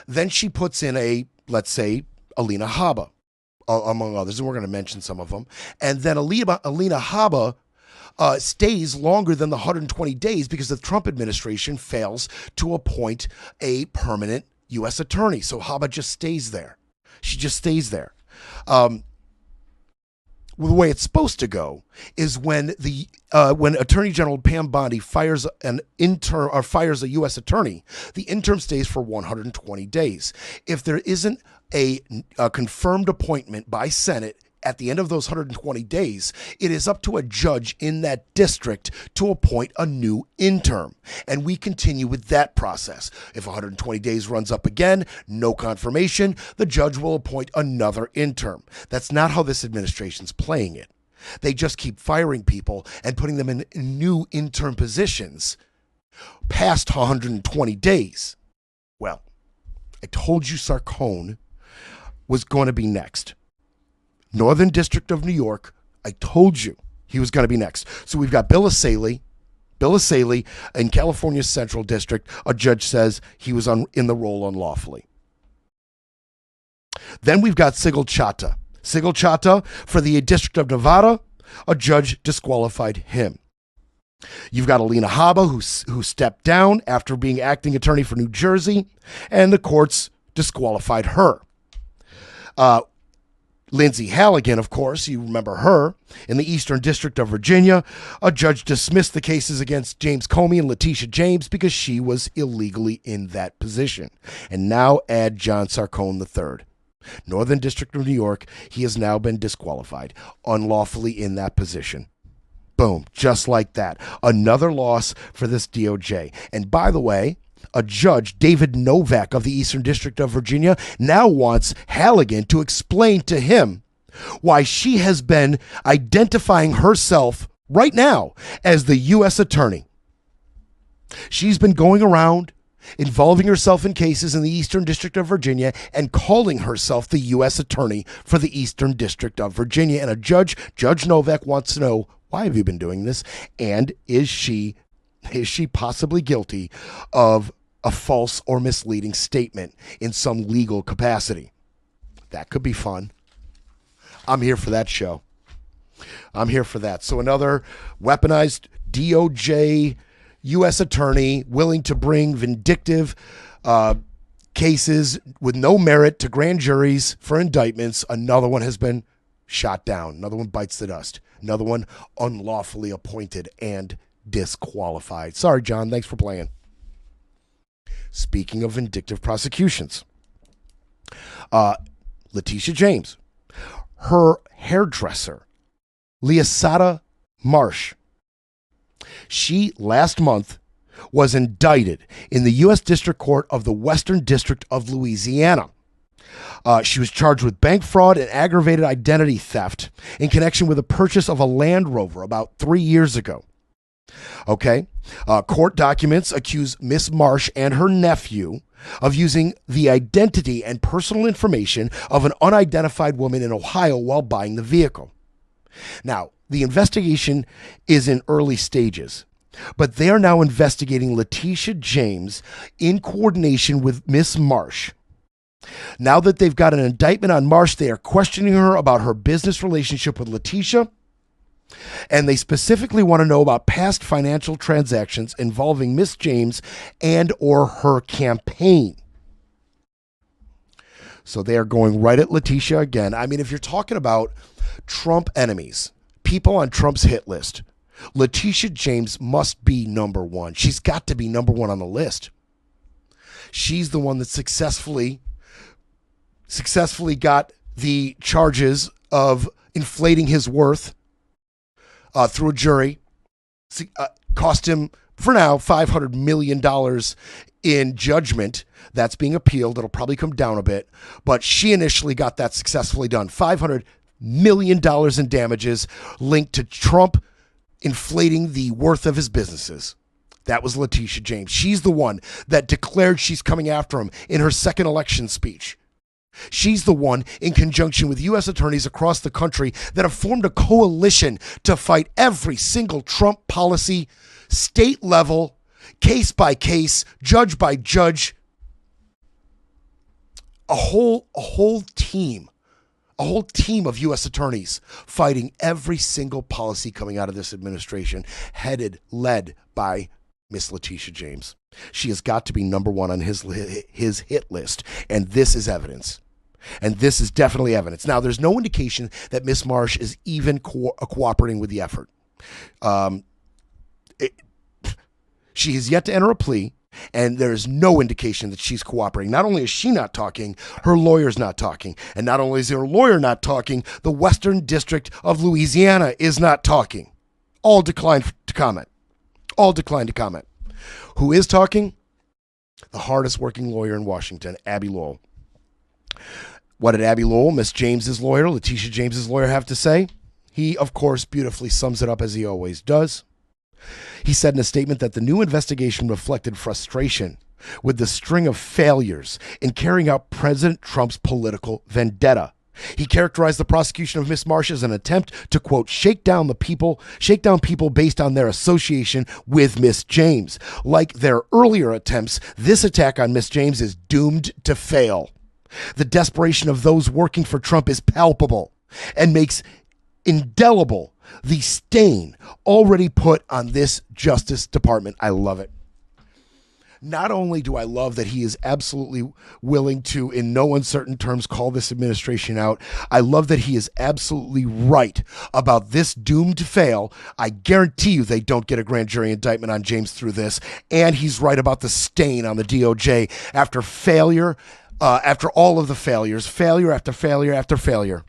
then she puts in let's say Alina Habba, among others, and we're going to mention some of them, and then Alina Habba stays longer than the 120 days because the Trump administration fails to appoint a permanent U.S. attorney. So Habba just stays there. She just stays there. The way it's supposed to go is when Attorney General Pam Bondi fires an intern or fires a U.S. attorney, the interim stays for 120 days. If there isn't a confirmed appointment by Senate at the end of those 120 days, it is up to a judge in that district to appoint a new interim. And we continue with that process. If 120 days runs up again, no confirmation, the judge will appoint another interim. That's not how this administration's playing it. They just keep firing people and putting them in new interim positions past 120 days. Well, I told you Sarcone was going to be next. Northern District of New York, I told you he was going to be next. So we've got Bill Asaley in California's Central District. A judge says he was in the role unlawfully. Then we've got Sigil Chata. Sigil Chata for the District of Nevada, a judge disqualified him. You've got Alina Habba, who stepped down after being acting attorney for New Jersey, and the courts disqualified her. Lindsay Halligan, of course, you remember her, in the Eastern District of Virginia. A judge dismissed the cases against James Comey and Letitia James because she was illegally in that position. And now add John Sarcone III. Northern District of New York, he has now been disqualified, unlawfully in that position. Boom, just like that. Another loss for this DOJ. And by the way, a judge, David Novak of the Eastern District of Virginia, now wants Halligan to explain to him why she has been identifying herself right now as the U.S. attorney. She's been going around involving herself in cases in the Eastern District of Virginia and calling herself the U.S. attorney for the Eastern District of Virginia. And Judge Novak wants to know, why have you been doing this? And is she possibly guilty of a false or misleading statement in some legal capacity? That could be fun. I'm here for that show. I'm here for that. So another weaponized DOJ U.S. attorney willing to bring vindictive cases with no merit to grand juries for indictments. Another one has been shot down. Another one bites the dust. Another one unlawfully appointed and disqualified. Sorry, John. Thanks for playing. Speaking of vindictive prosecutions, Letitia James, her hairdresser, Leasada Marsh, she last month was indicted in the U.S. District Court of the Western District of Louisiana. She was charged with bank fraud and aggravated identity theft in connection with the purchase of a Land Rover about 3 years ago. Okay. Court documents accuse Miss Marsh and her nephew of using the identity and personal information of an unidentified woman in Ohio while buying the vehicle. Now, the investigation is in early stages, But they are now investigating Letitia James in coordination with Miss Marsh. Now that they've got an indictment on Marsh, they are questioning her about her business relationship with Letitia. And they specifically want to know about past financial transactions involving Miss James and or her campaign. So they are going right at Letitia again. I mean, if you're talking about Trump enemies, people on Trump's hit list, Letitia James must be number one. She's got to be number one on the list. She's the one that successfully got the charges of inflating his worth through a jury. Cost him, for now, $500 million in judgment. That's being appealed. It'll probably come down a bit. But she initially got that successfully done. $500 million in damages linked to Trump inflating the worth of his businesses. That was Letitia James. She's the one that declared she's coming after him in her second election speech. She's the one, in conjunction with U.S. attorneys across the country, that have formed a coalition to fight every single Trump policy, state level, case by case, judge by judge. A whole team of U.S. attorneys fighting every single policy coming out of this administration, led by Miss Letitia James. She has got to be number one on his hit list, and this is evidence. And this is definitely evidence. Now, there's no indication that Miss Marsh is even cooperating with the effort. She has yet to enter a plea, and there is no indication that she's cooperating. Not only is she not talking, her lawyer's not talking. And not only is her lawyer not talking, the Western District of Louisiana is not talking. All declined to comment. Who is talking? The hardest working lawyer in Washington, Abbe Lowell. What did Abbe Lowell, Miss James's lawyer, Letitia James's lawyer, have to say? He, of course, beautifully sums it up as he always does. He said in a statement that the new investigation reflected frustration with the string of failures in carrying out President Trump's political vendetta. He characterized the prosecution of Miss Marsh as an attempt to, quote, shake down people based on their association with Miss James. Like their earlier attempts, this attack on Miss James is doomed to fail. The desperation of those working for Trump is palpable and makes indelible the stain already put on this Justice Department. I love it. Not only do I love that he is absolutely willing to, in no uncertain terms, call this administration out, I love that he is absolutely right about this doomed to fail. I guarantee you they don't get a grand jury indictment on James through this. And he's right about the stain on the DOJ after failure, after all of the failures, failure after failure after failure.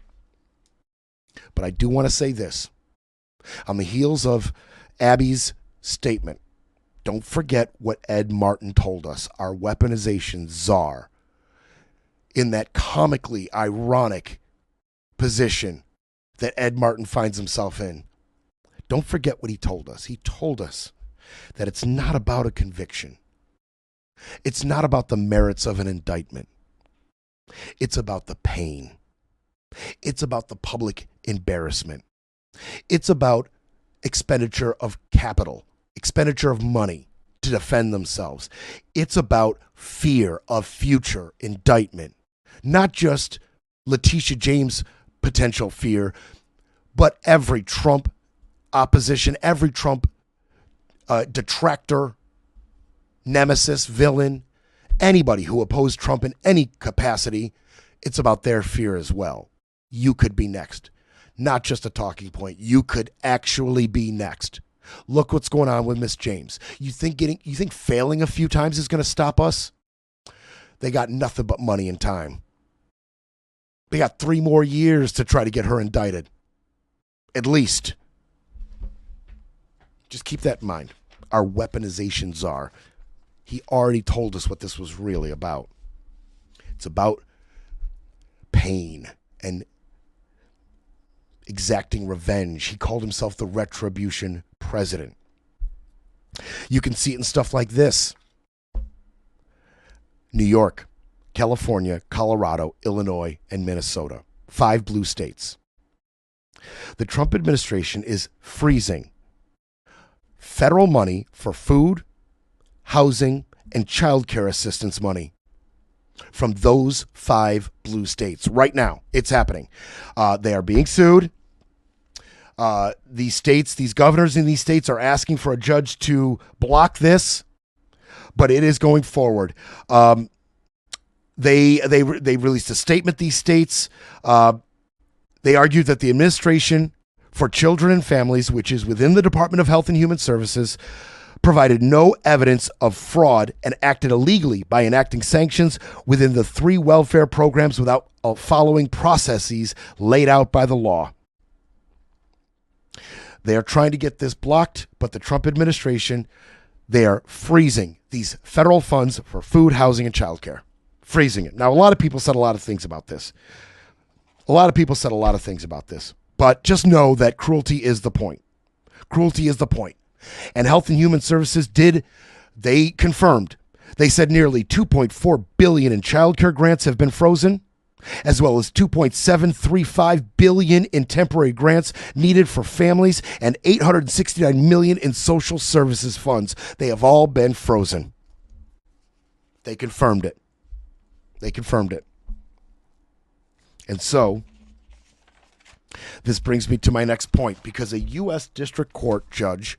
But I do want to say this. On the heels of Abby's statement, don't forget what Ed Martin told us, our weaponization czar, in that comically ironic position that Ed Martin finds himself in. Don't forget what he told us. He told us that it's not about a conviction. It's not about the merits of an indictment. It's about the pain. It's about the public embarrassment. It's about expenditure of capital, expenditure of money to defend themselves. It's about fear of future indictment. Not just Letitia James' potential fear, but every Trump opposition, every Trump detractor, nemesis, villain, anybody who opposed Trump in any capacity. It's about their fear as well. You could be next. Not just a talking point. You could actually be next. Look what's going on with Miss James. You think failing a few times is going to stop us? They got nothing but money and time. They got 3 more years to try to get her indicted. At least. Just keep that in mind. Our weaponization czar. He already told us what this was really about. It's about pain and exacting revenge. He called himself the retribution president. You can see it in stuff like this. New York, California, Colorado, Illinois, and Minnesota. 5 blue states. The Trump administration is freezing federal money for food, housing, and child care assistance money from those 5 blue states. Right now, it's happening. They are being sued. These governors in these states are asking for a judge to block this, but it is going forward. They released a statement, these states. They argued that the Administration for Children and Families, which is within the Department of Health and Human Services, provided no evidence of fraud and acted illegally by enacting sanctions within the 3 welfare programs without following processes laid out by the law. They are trying to get this blocked, but the Trump administration, they are freezing these federal funds for food, housing, and childcare. Freezing it. Now, a lot of people said a lot of things about this. But just know that cruelty is the point. And Health and Human Services they confirmed. They said nearly $2.4 billion in child care grants have been frozen, as well as $2.735 billion in temporary grants needed for families and $869 million in social services funds. They have all been frozen. They confirmed it. And so, this brings me to my next point, because a U.S. District Court judge,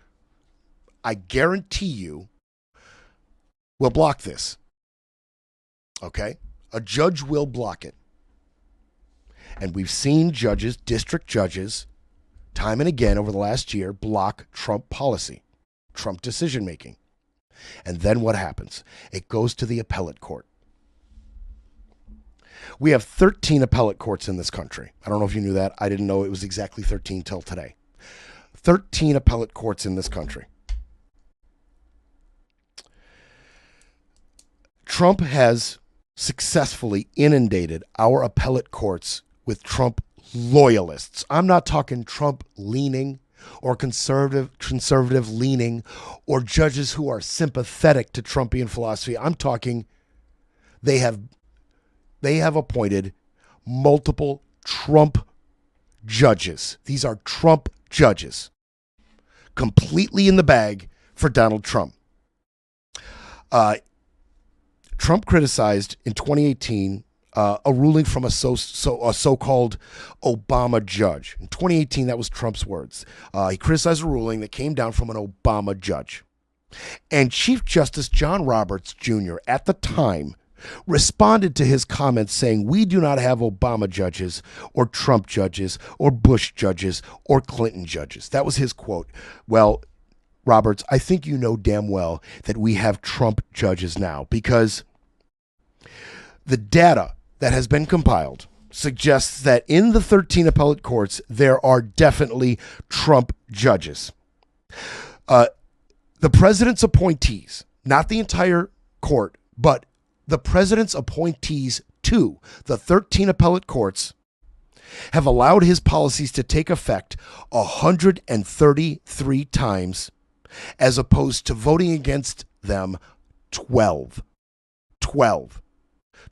I guarantee you, will block this. Okay? A judge will block it. And we've seen judges, district judges, time and again over the last year, block Trump policy, Trump decision-making. And then what happens? It goes to the appellate court. We have 13 appellate courts in this country. I don't know if you knew that. I didn't know it was exactly 13 till today. 13 appellate courts in this country. Trump has successfully inundated our appellate courts with Trump loyalists. I'm not talking Trump leaning or conservative leaning or judges who are sympathetic to Trumpian philosophy. I'm talking they have appointed multiple Trump judges. These are Trump judges, completely in the bag for Donald Trump. Trump criticized in 2018 a ruling from a so-called Obama judge. In 2018, that was Trump's words. He criticized a ruling that came down from an Obama judge. And Chief Justice John Roberts Jr. at the time responded to his comments saying, "We do not have Obama judges or Trump judges or Bush judges or Clinton judges." That was his quote. Well, Roberts, I think you know damn well that we have Trump judges now, because the data that has been compiled suggests that in the 13 appellate courts, there are definitely Trump judges. The president's appointees, not the entire court, but the president's appointees to the 13 appellate courts, have allowed his policies to take effect 133 times, as opposed to voting against them 12.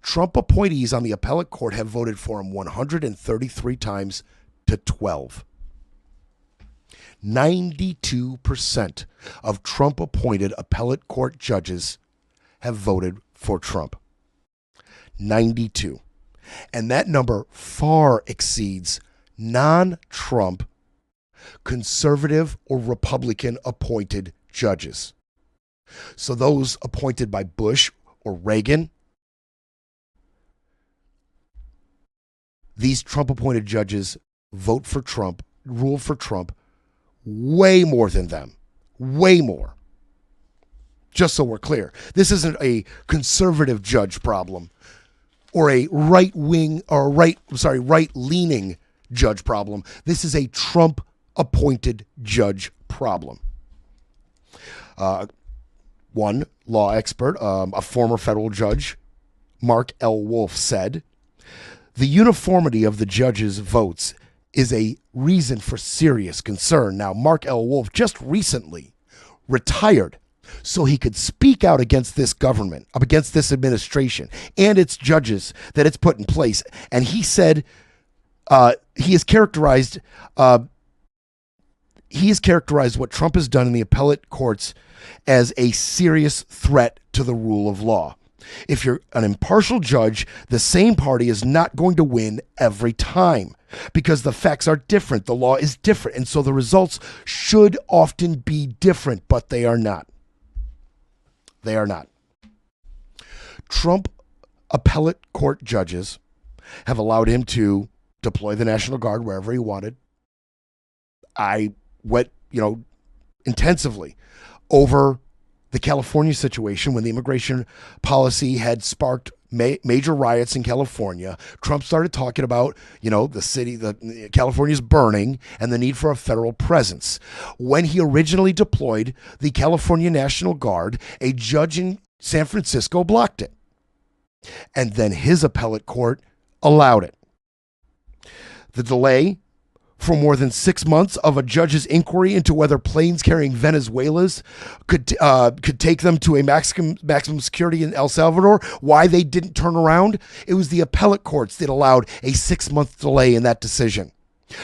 Trump appointees on the appellate court have voted for him 133 times to 12. 92% of Trump-appointed appellate court judges have voted for Trump. 92. And that number far exceeds non-Trump, conservative or Republican appointed judges. So those appointed by Bush or Reagan, these Trump-appointed judges vote for Trump, rule for Trump, way more than them. Way more. Just so we're clear, this isn't a conservative judge problem or a right-leaning judge problem. This is a Trump-appointed judge problem. One law expert, a former federal judge, Mark L. Wolf, said, "The uniformity of the judges' votes is a reason for serious concern." Now, Mark L. Wolf just recently retired so he could speak out against this government, against this administration and its judges that it's put in place. And he said he has characterized he has characterized what Trump has done in the appellate courts as a serious threat to the rule of law. If you're an impartial judge, the same party is not going to win every time because the facts are different. The law is different. And so the results should often be different, but they are not. They are not. Trump appellate court judges have allowed him to deploy the National Guard wherever he wanted. I went, intensively over the California situation when the immigration policy had sparked major riots in California. Trump started talking about, California's burning and the need for a federal presence. When he originally deployed the California National Guard, a judge in San Francisco blocked it. And then his appellate court allowed it. The delay for more than 6 months of a judge's inquiry into whether planes carrying Venezuelans could take them to a maximum security in El Salvador, why they didn't turn around, it was the appellate courts that allowed a 6-month delay in that decision.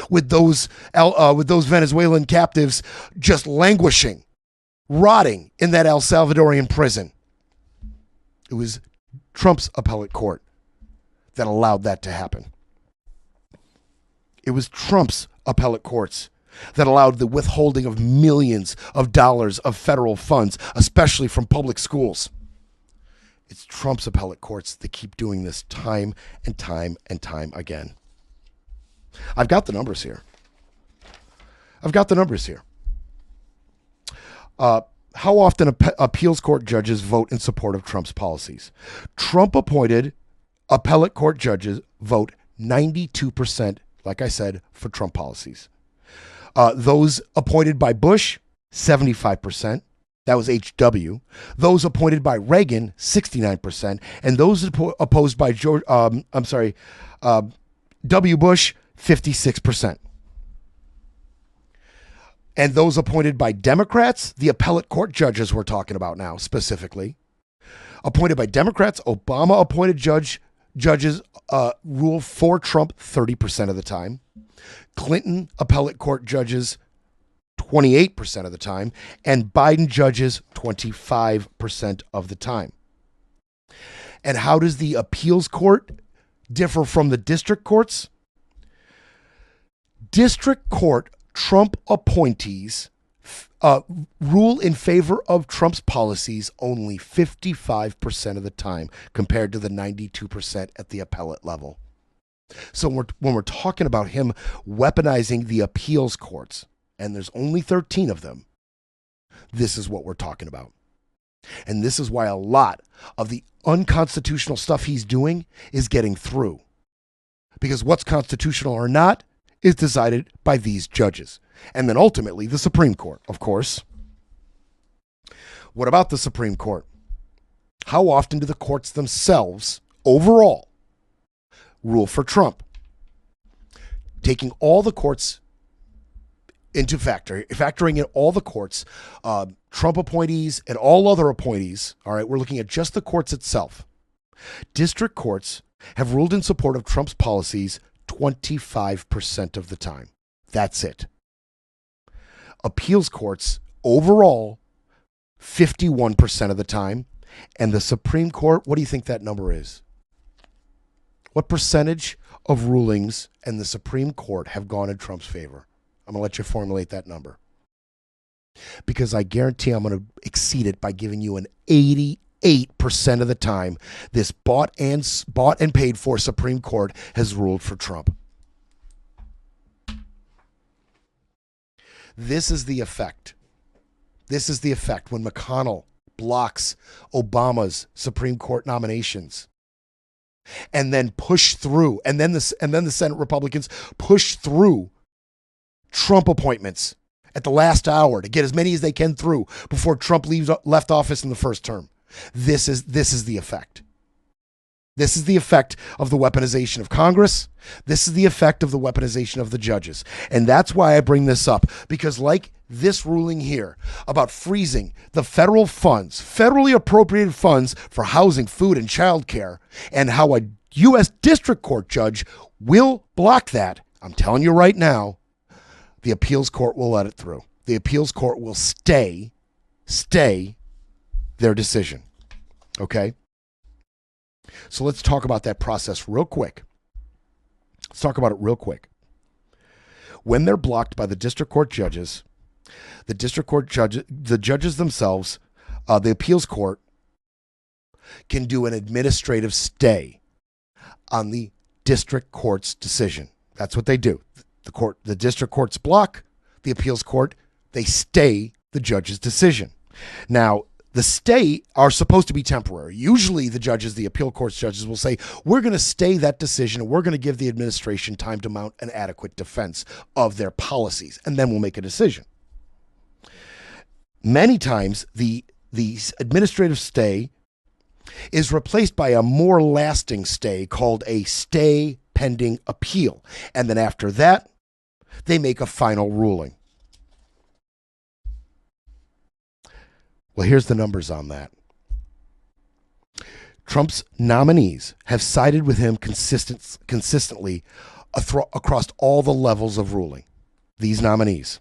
With those Venezuelan captives just languishing, rotting in that El Salvadorian prison. It was Trump's appellate court that allowed that to happen. It was Trump's appellate courts that allowed the withholding of millions of dollars of federal funds, especially from public schools. It's Trump's appellate courts that keep doing this time and time and time again. I've got the numbers here. How often appeals court judges vote in support of Trump's policies? Trump-appointed appellate court judges vote 92%, like I said, for Trump policies. Those appointed by Bush, 75%. That was HW. Those appointed by Reagan, 69%. And those opposed by W. Bush, 56%. And those appointed by Democrats, the appellate court judges we're talking about now specifically, appointed by Democrats, Obama appointed judges rule for Trump 30% of the time. Clinton appellate court judges 28% of the time, and Biden judges 25% of the time. And how does the appeals court differ from the district courts? District court Trump appointees rule in favor of Trump's policies only 55% of the time compared to the 92% at the appellate level. So when we're talking about him weaponizing the appeals courts, and there's only 13 of them, this is what we're talking about. And this is why a lot of the unconstitutional stuff he's doing is getting through. Because what's constitutional or not is decided by these judges. And then ultimately the Supreme Court, of course. What about the Supreme Court? How often do the courts themselves, overall, rule for Trump? Taking all the courts into factoring in all the courts, Trump appointees and all other appointees, all right, we're looking at just the courts itself. District courts have ruled in support of Trump's policies 25% of the time. That's it. Appeals courts, overall, 51% of the time. And the Supreme Court, what do you think that number is? What percentage of rulings in the Supreme Court have gone in Trump's favor? I'm going to let you formulate that number. Because I guarantee I'm going to exceed it by giving you an 88% of the time this bought and paid for Supreme Court has ruled for Trump. This is the effect. This is the effect when McConnell blocks Obama's Supreme Court nominations and then push through, and then the Senate Republicans push through Trump appointments at the last hour to get as many as they can through before Trump left office in the first term. This is the effect. This is the effect of the weaponization of Congress. This is the effect of the weaponization of the judges. And that's why I bring this up, because like this ruling here about freezing the federal funds, federally appropriated funds for housing, food, and childcare, and how a U.S. District Court judge will block that, I'm telling you right now, the appeals court will let it through. The appeals court will stay their decision. Okay? So let's talk about that process real quick. Let's talk about it real quick. When they're blocked by the district court judges, the judges themselves, the appeals court can do an administrative stay on the district court's decision. That's what they do. The district courts block, the appeals court, they stay the judge's decision. Now, the stay are supposed to be temporary. Usually the appeal court's judges will say, we're going to stay that decision and we're going to give the administration time to mount an adequate defense of their policies, and then we'll make a decision. Many times, the administrative stay is replaced by a more lasting stay called a stay pending appeal. And then after that, they make a final ruling. Well, here's the numbers on that. Trump's nominees have sided with him consistently across all the levels of ruling. These nominees.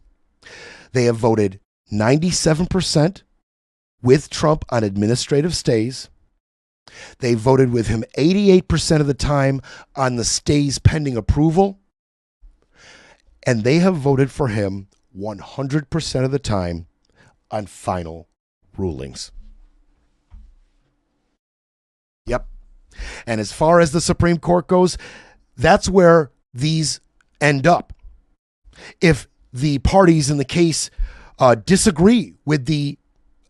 They have voted 97% with Trump on administrative stays. They voted with him 88% of the time on the stays pending approval. And they have voted for him 100% of the time on final rulings. Yep. And as far as the Supreme Court goes, that's where these end up. If the parties in the case disagree with the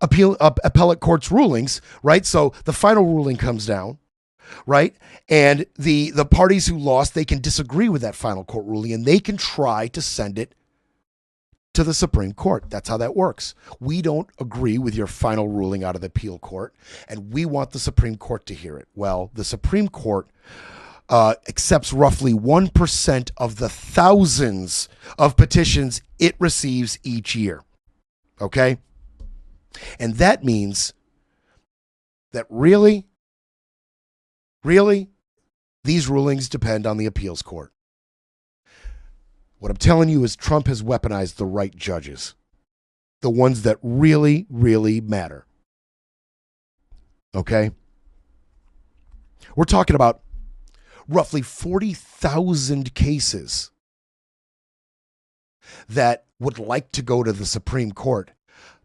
appellate court's rulings, right? So the final ruling comes down, right? And the parties who lost, they can disagree with that final court ruling and they can try to send it to the Supreme Court. That's how that works. We don't agree with your final ruling out of the appeal court, and we want the Supreme Court to hear it. Well, the Supreme Court accepts roughly 1% of the thousands of petitions it receives each year. Okay? And that means that really, these rulings depend on the appeals court. What I'm telling you is Trump has weaponized the right judges, the ones that really, really matter. Okay? We're talking about roughly 40,000 cases that would like to go to the Supreme Court,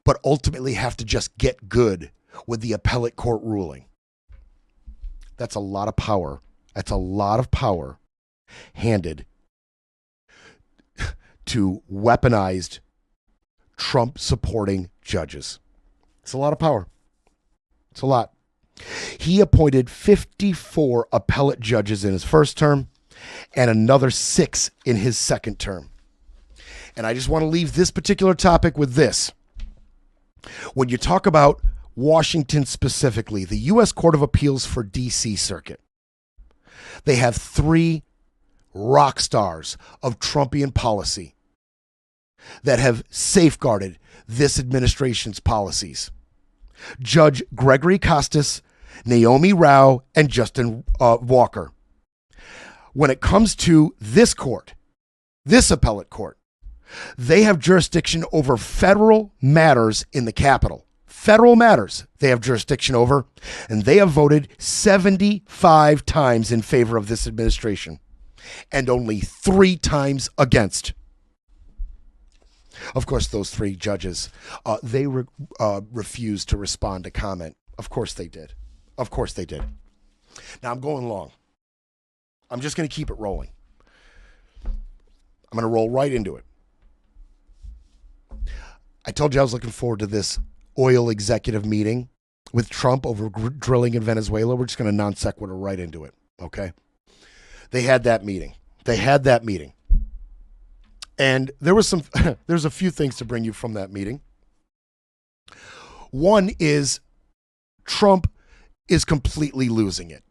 but ultimately have to just get good with the appellate court ruling. That's a lot of power. That's a lot of power handed to weaponized Trump-supporting judges. It's a lot of power. It's a lot. He appointed 54 appellate judges in his first term and another 6 in his second term. And I just want to leave this particular topic with this. When you talk about Washington specifically, the U.S. Court of Appeals for D.C. Circuit, they have 3 rock stars of Trumpian policy that have safeguarded this administration's policies. Judge Gregory Costas, Naomi Rao, and Justin Walker. When it comes to this court, this appellate court, they have jurisdiction over federal matters in the Capitol. Federal matters they have jurisdiction over, and they have voted 75 times in favor of this administration and only 3 times against. Of course, those 3 judges, they refused to respond to comment. Of course they did. Of course they did. Now I'm going long. I'm just going to keep it rolling. I'm going to roll right into it. I told you I was looking forward to this oil executive meeting with Trump over drilling in Venezuela. We're just going to non sequitur right into it, okay? They had that meeting. And there's a few things to bring you from that meeting. One is Trump is completely losing it.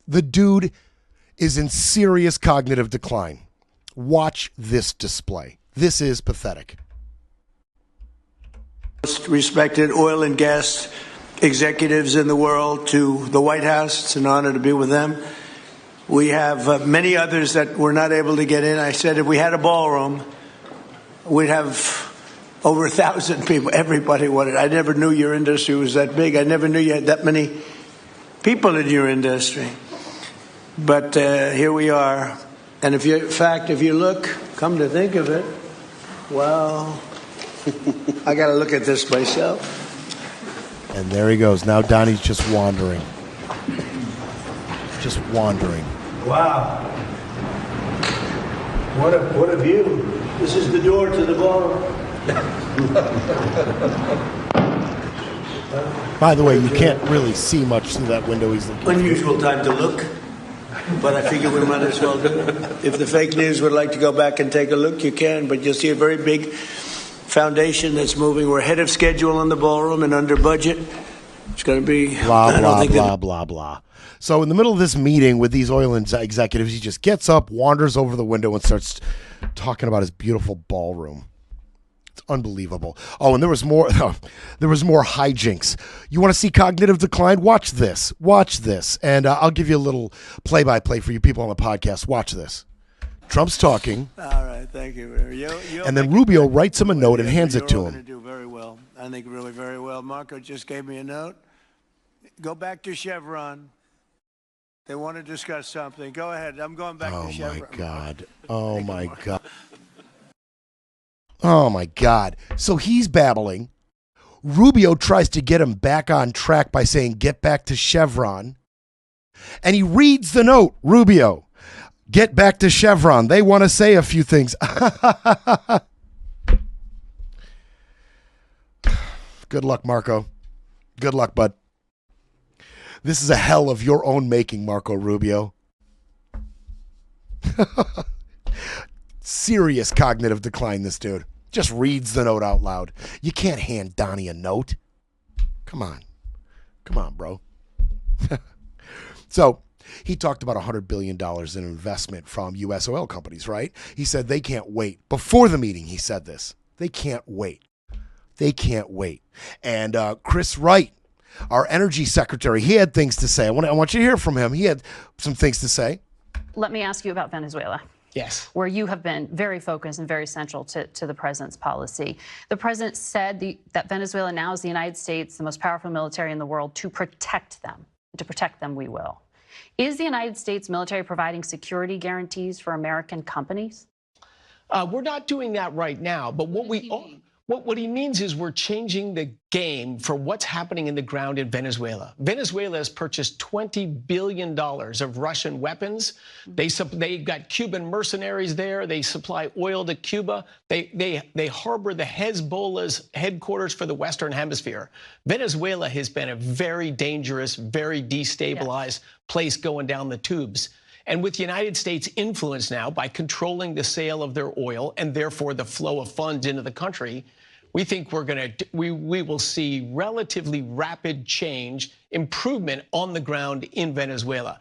The dude is in serious cognitive decline. Watch this display. This is pathetic. Most respected oil and gas executives in the world to the White House. It's an honor to be with them. We have many others that were not able to get in. I said if we had a ballroom, we'd have over 1,000 people. Everybody wanted. I never knew your industry was that big. I never knew you had that many people in your industry. But here we are. And if you look, come to think of it, well, I got to look at this myself. And there he goes. Now Donnie's just wandering. Just wandering. Wow. What a view. This is the door to the ballroom. By the way, you can't really see much through that window he's looking through. Unusual time to look, but I figure we might as well do it. If the fake news would like to go back and take a look, you can, but you'll see a very big foundation that's moving. We're ahead of schedule in the ballroom and under budget. It's going to be... Blah, blah, blah. So in the middle of this meeting with these oil executives, he just gets up, wanders over the window, and starts talking about his beautiful ballroom. It's unbelievable. Oh, and there was more hijinks. You want to see cognitive decline? Watch this. And I'll give you a little play-by-play for you people on the podcast. Watch this. Trump's talking. All right, thank you. And then Rubio writes him a note and hands it to him. You're going to do very well. I think really very well. Marco just gave me a note. Go back to Chevron. They want to discuss something. Go ahead. I'm going back to Chevron. Oh, my God. Oh, my God. Oh, my God. So he's babbling. Rubio tries to get him back on track by saying, get back to Chevron. And he reads the note, Rubio, get back to Chevron. They want to say a few things. Good luck, Marco. Good luck, bud. This is a hell of your own making, Marco Rubio. Serious cognitive decline, this dude. Just reads the note out loud. You can't hand Donnie a note. Come on, bro. So he talked about $100 billion in investment from U.S. oil companies, right? He said they can't wait. Before the meeting, he said this. They can't wait. And Chris Wright, our energy secretary, he had things to say. I want you to hear from him. He had some things to say. Let me ask you about Venezuela. Yes. Where you have been very focused and very central to the president's policy. The president said that Venezuela now is the United States, the most powerful military in the world, to protect them. To protect them, we will. Is the United States military providing security guarantees for American companies? We're not doing that right now, but what he means is we're changing the game for what's happening in the ground in Venezuela. Venezuela has purchased $20 billion of Russian weapons. They got Cuban mercenaries there. They supply oil to Cuba. They harbor the Hezbollah's headquarters for the Western Hemisphere. Venezuela has been a very dangerous, very destabilized place going down the tubes. And with the United States' influence now by controlling the sale of their oil and therefore the flow of funds into the country, we think we will see relatively rapid change, improvement on the ground in Venezuela.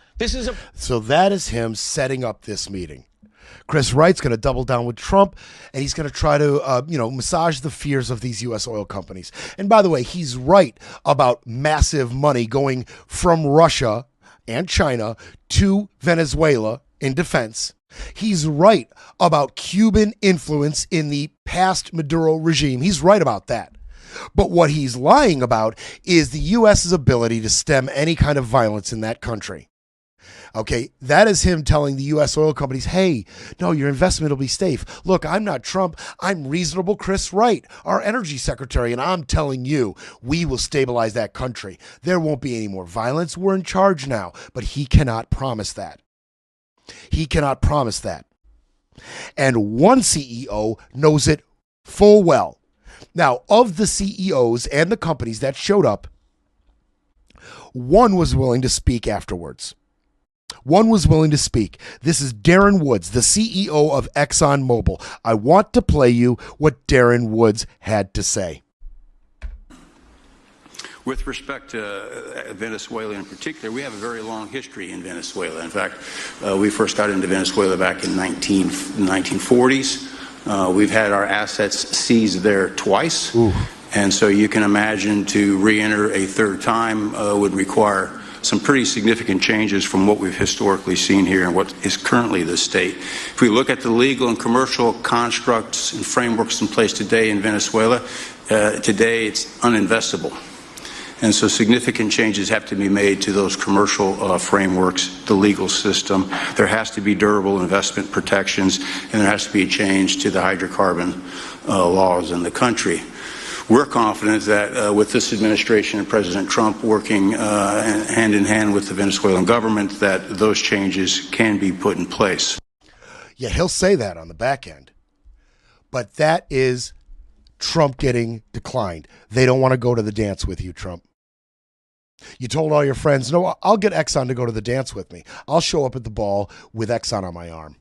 So that is him setting up this meeting. Chris Wright's going to double down with Trump, and he's going to try to, massage the fears of these U.S. oil companies. And by the way, he's right about massive money going from Russia and China to Venezuela in defense. He's right about Cuban influence in the past Maduro regime. He's right about that. But what he's lying about is the U.S.'s ability to stem any kind of violence in that country. Okay, that is him telling the U.S. oil companies, hey, no, your investment will be safe. Look, I'm not Trump. I'm reasonable Chris Wright, our energy secretary, and I'm telling you, we will stabilize that country. There won't be any more violence. We're in charge now. But he cannot promise that. He cannot promise that. And one CEO knows it full well. Now, of the CEOs and the companies that showed up, one was willing to speak afterwards. One was willing to speak. This is Darren Woods, the CEO of ExxonMobil. I want to play you what Darren Woods had to say. With respect to Venezuela in particular, we have a very long history in Venezuela. In fact, we first got into Venezuela back in 1940s. We've had our assets seized there twice. Ooh. And so you can imagine to re-enter a third time would require some pretty significant changes from what we've historically seen here and what is currently the state. If we look at the legal and commercial constructs and frameworks in place today in Venezuela, today it's uninvestable. And so significant changes have to be made to those commercial frameworks, the legal system. There has to be durable investment protections, and there has to be a change to the hydrocarbon laws in the country. We're confident that with this administration and President Trump working hand in hand with the Venezuelan government, that those changes can be put in place. Yeah, he'll say that on the back end. But that is Trump getting declined. They don't want to go to the dance with you, Trump. You told all your friends, no, I'll get Exxon to go to the dance with me. I'll show up at the ball with Exxon on my arm.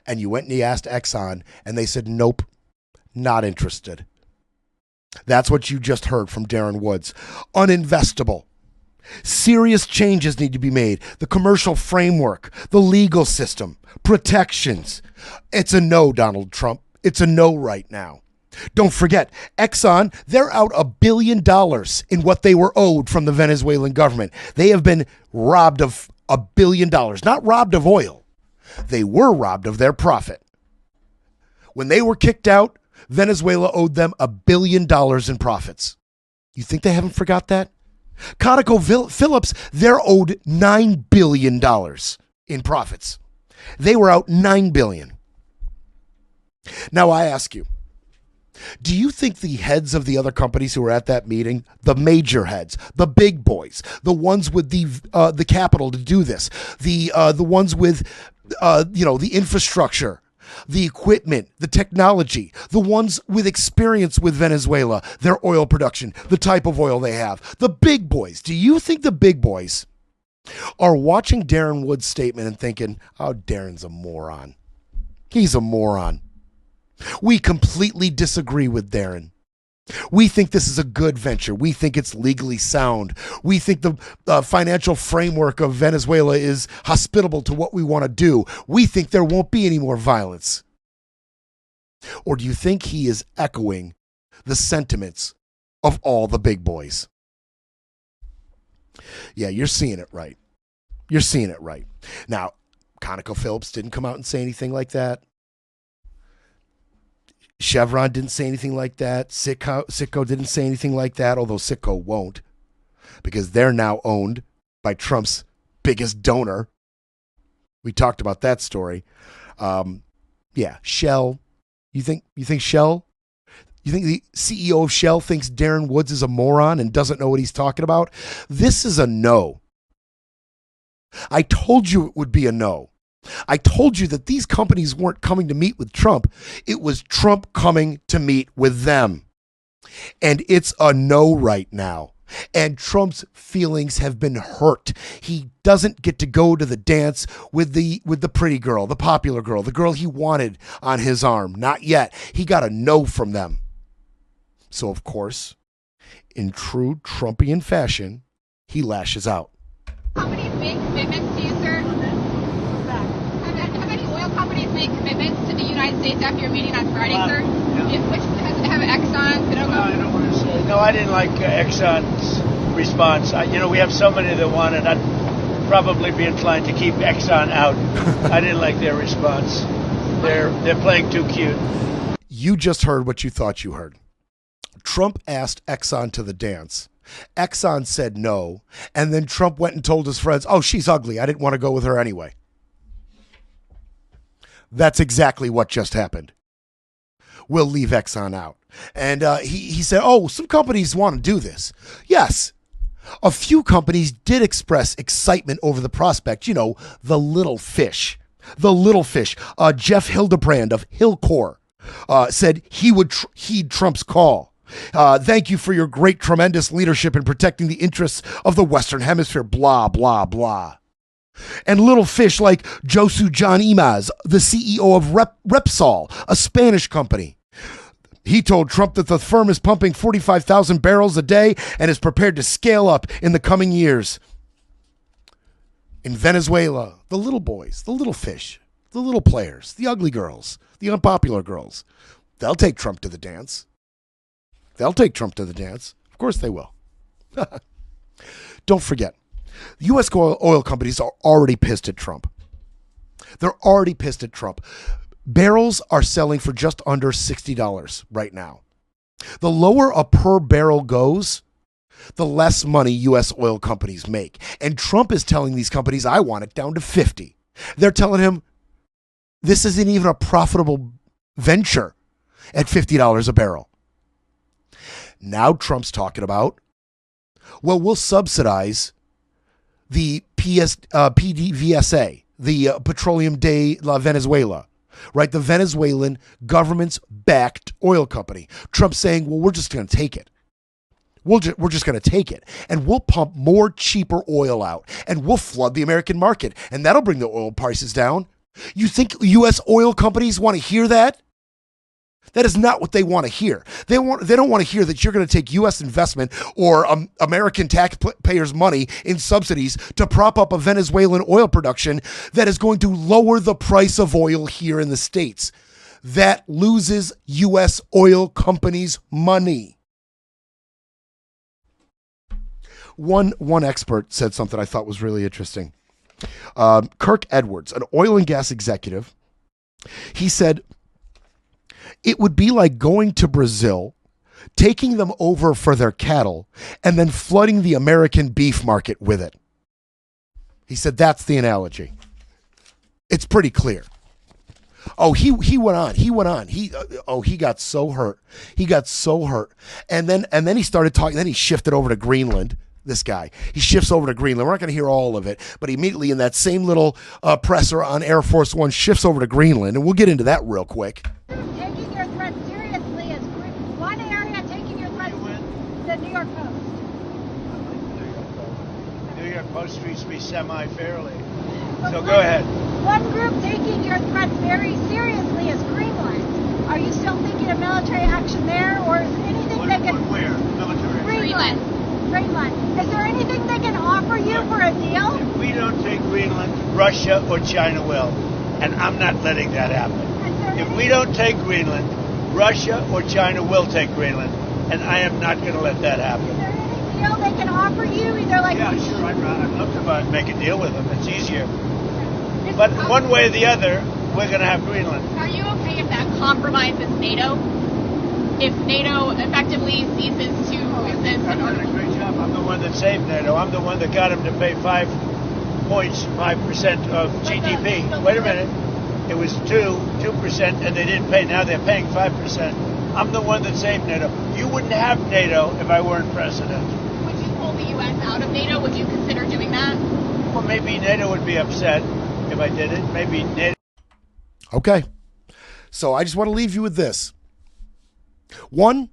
And you went and you asked Exxon, and they said, nope, not interested. That's what you just heard from Darren Woods. Uninvestable. Serious changes need to be made. The commercial framework, the legal system, protections. It's a no, Donald Trump. It's a no right now. Don't forget, Exxon, they're out $1 billion in what they were owed from the Venezuelan government. They have been robbed of $1 billion, not robbed of oil. They were robbed of their profit. When they were kicked out, Venezuela owed them $1 billion in profits. You think they haven't forgot that? ConocoPhillips, they're owed $9 billion in profits. They were out $9 billion. Now I ask you, do you think the heads of the other companies who were at that meeting, the major heads, the big boys, the ones with the capital to do this, the ones with the infrastructure, the equipment, the technology, the ones with experience with Venezuela, their oil production, the type of oil they have, the big boys, do you think the big boys are watching Darren Wood's statement and thinking, oh, Darren's a moron. He's a moron. We completely disagree with Darren. We think this is a good venture. We think it's legally sound. We think the financial framework of Venezuela is hospitable to what we want to do. We think there won't be any more violence. Or do you think he is echoing the sentiments of all the big boys? Yeah, you're seeing it right. You're seeing it right. Now, ConocoPhillips didn't come out and say anything like that. Chevron didn't say anything like that. Citgo didn't say anything like that, although Citgo won't, because they're now owned by Trump's biggest donor. We talked about that story. Yeah, Shell. You think Shell? You think the CEO of Shell thinks Darren Woods is a moron and doesn't know what he's talking about? This is a no. I told you it would be a no. I told you that these companies weren't coming to meet with Trump. It was Trump coming to meet with them. And it's a no right now. And Trump's feelings have been hurt. He doesn't get to go to the dance with the pretty girl, the popular girl, the girl he wanted on his arm. Not yet. He got a no from them. So, of course, in true Trumpian fashion, he lashes out. Companies make commitments to you, sir? Have any oil companies made commitments to the United States after your meeting on Friday, sir? Yeah. Which have Exxon, I don't want to say. No, I didn't like Exxon's response. We have so many that want it. I'd probably be inclined to keep Exxon out. I didn't like their response. They're playing too cute. You just heard what you thought you heard. Trump asked Exxon to the dance. Exxon said no, and then Trump went and told his friends, oh, she's ugly. I didn't want to go with her anyway. That's exactly what just happened. We'll leave Exxon out. And he said, oh, some companies want to do this. Yes, a few companies did express excitement over the prospect. The little fish. The little fish. Jeff Hildebrand of Hillcore said he would heed Trump's call. Thank you for your great, tremendous leadership in protecting the interests of the Western Hemisphere, blah, blah, blah. And little fish like Josu John Imaz, the CEO of Repsol, a Spanish company. He told Trump that the firm is pumping 45,000 barrels a day and is prepared to scale up in the coming years. In Venezuela, the little boys, the little fish, the little players, the ugly girls, the unpopular girls, they'll take Trump to the dance. They'll take Trump to the dance. Of course they will. Don't forget, The U.S. oil companies are already pissed at Trump. They're already pissed at Trump. Barrels are selling for just under $60 right now. The lower a per barrel goes, the less money U.S. oil companies make. And Trump is telling these companies, I want it down to 50. They're telling him this isn't even a profitable venture at $50 a barrel. Now Trump's talking about, well, we'll subsidize the PDVSA, the Petroleum de la Venezuela, right? The Venezuelan government's backed oil company. Trump's saying, well, we're just going to take it. We're just going to take it, and we'll pump more cheaper oil out, and we'll flood the American market, and that'll bring the oil prices down. You think U.S. oil companies want to hear that? That is not what they want to hear. They don't want to hear that you're going to take U.S. investment or American taxpayers' money in subsidies to prop up a Venezuelan oil production that is going to lower the price of oil here in the States. That loses U.S. oil companies money. One expert said something I thought was really interesting. Kirk Edwards, an oil and gas executive, he said, it would be like going to Brazil, taking them over for their cattle, and then flooding the American beef market with it. He said, that's the analogy. It's pretty clear. Oh, he went on. He got so hurt. He got so hurt. And then he started talking. Then he shifted over to Greenland. This guy, he shifts over to Greenland. We're not going to hear all of it, but immediately in that same little presser on Air Force One shifts over to Greenland, and we'll get into that real quick. Taking your threat seriously is one area taking your threat, the New York Post. New York Post treats me semi-fairly. So go ahead. One group taking your threats very seriously is Greenland. Are you still thinking of military action there, or is there anything they can... Where? Military? Greenland. Is there anything they can offer you for a deal? If we don't take Greenland, Russia or China will. And I'm not letting that happen. If we don't take Greenland, Russia or China will take Greenland. And I am not going to let that happen. Is there any deal they can offer you? Either like... Yeah, sure. I'd love to make a deal with them. It's easier. But one way or the other, we're going to have Greenland. Are you okay if that compromises NATO? If NATO effectively ceases to exist? I'm doing a great job. I'm the one that saved NATO. I'm the one that got him to pay 5% of GDP. Wait a minute. It was 2%, and they didn't pay. Now they're paying 5%. I'm the one that saved NATO. You wouldn't have NATO if I weren't president. Would you pull the U.S. out of NATO? Would you consider doing that? Well, maybe NATO would be upset if I did it. Maybe NATO. Okay. So I just want to leave you with this. One,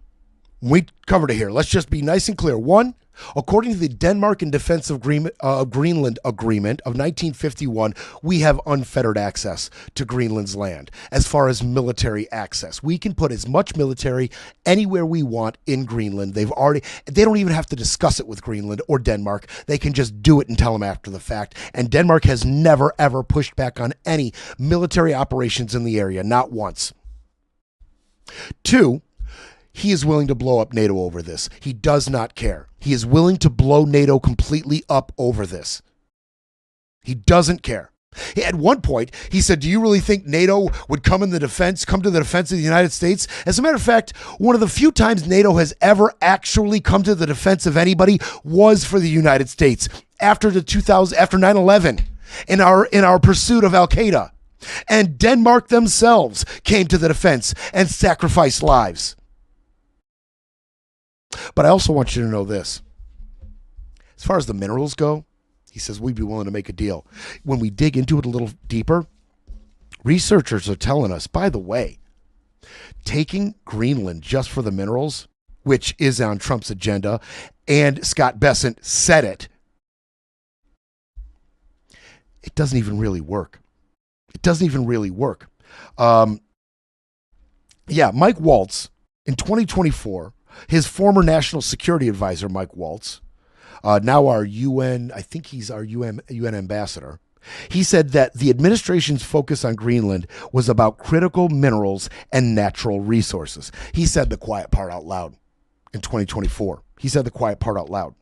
we covered it here. Let's just be nice and clear. One, according to the Denmark and Defense of Greenland Agreement of 1951, we have unfettered access to Greenland's land. As far as military access, we can put as much military anywhere we want in Greenland. They don't even have to discuss it with Greenland or Denmark. They can just do it and tell them after the fact. And Denmark has never, ever pushed back on any military operations in the area, not once. Two, he is willing to blow up NATO over this. He does not care. He is willing to blow NATO completely up over this. He doesn't care. At one point, he said, do you really think NATO would come to the defense of the United States? As a matter of fact, one of the few times NATO has ever actually come to the defense of anybody was for the United States after 9/11 in our pursuit of Al-Qaeda. And Denmark themselves came to the defense and sacrificed lives. But I also want you to know this. As far as the minerals go, he says we'd be willing to make a deal. When we dig into it a little deeper, researchers are telling us, by the way, taking Greenland just for the minerals, which is on Trump's agenda, and Scott Bessent said it doesn't even really work. It doesn't even really work. Mike Waltz, in 2024, his former national security advisor, Mike Waltz, now our UN, I think he's our UN ambassador, he said that the administration's focus on Greenland was about critical minerals and natural resources. He said the quiet part out loud in 2024. He said the quiet part out loud.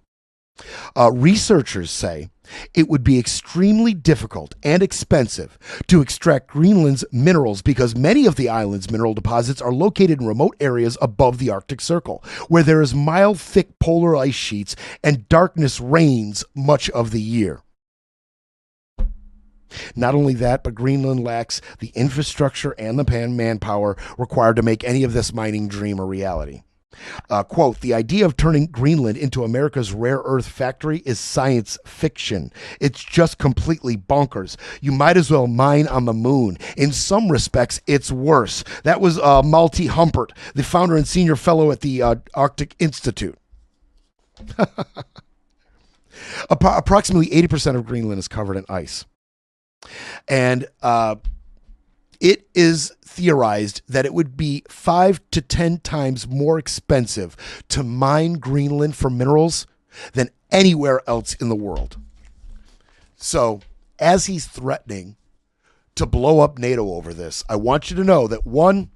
Researchers say it would be extremely difficult and expensive to extract Greenland's minerals because many of the island's mineral deposits are located in remote areas above the Arctic Circle, where there is mild, thick polar ice sheets and darkness reigns much of the year. Not only that, but Greenland lacks the infrastructure and the manpower required to make any of this mining dream a reality. Quote, the idea of turning Greenland into America's rare earth factory is science fiction. It's just completely bonkers. You might as well mine on the moon. In some respects, it's worse. That was Malte Humpert, the founder and senior fellow at the Arctic Institute. Approximately 80% of Greenland is covered in ice. And it is theorized that it would be 5 to 10 times more expensive to mine Greenland for minerals than anywhere else in the world. So, as he's threatening to blow up NATO over this, I want you to know that, one,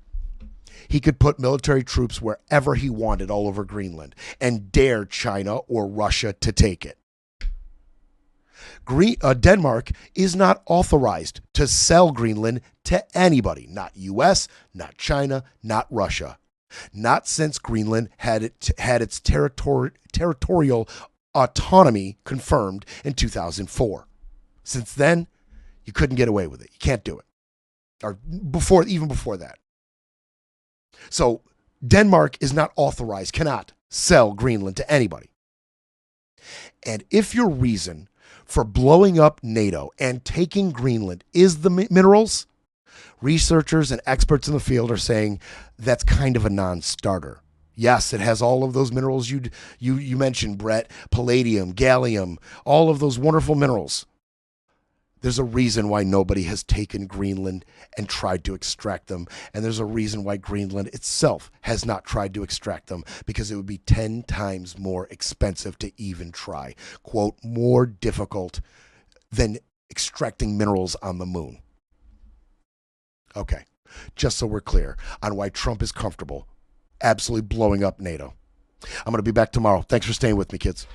he could put military troops wherever he wanted all over Greenland and dare China or Russia to take it. Denmark is not authorized to sell Greenland to anybody, not U.S., not China, not Russia. Not since Greenland had its territorial autonomy confirmed in 2004. Since then, you couldn't get away with it. You can't do it. Or even before that. So Denmark is not authorized, cannot sell Greenland to anybody. And if your reason for blowing up NATO and taking Greenland is the minerals, researchers and experts in the field are saying that's kind of a non-starter. Yes, it has all of those minerals you mentioned, Brett, palladium, gallium, all of those wonderful minerals. There's a reason why nobody has taken Greenland and tried to extract them. And there's a reason why Greenland itself has not tried to extract them, because it would be 10 times more expensive to even try. Quote, more difficult than extracting minerals on the moon. Okay, just so we're clear on why Trump is comfortable absolutely blowing up NATO. I'm going to be back tomorrow. Thanks for staying with me, kids.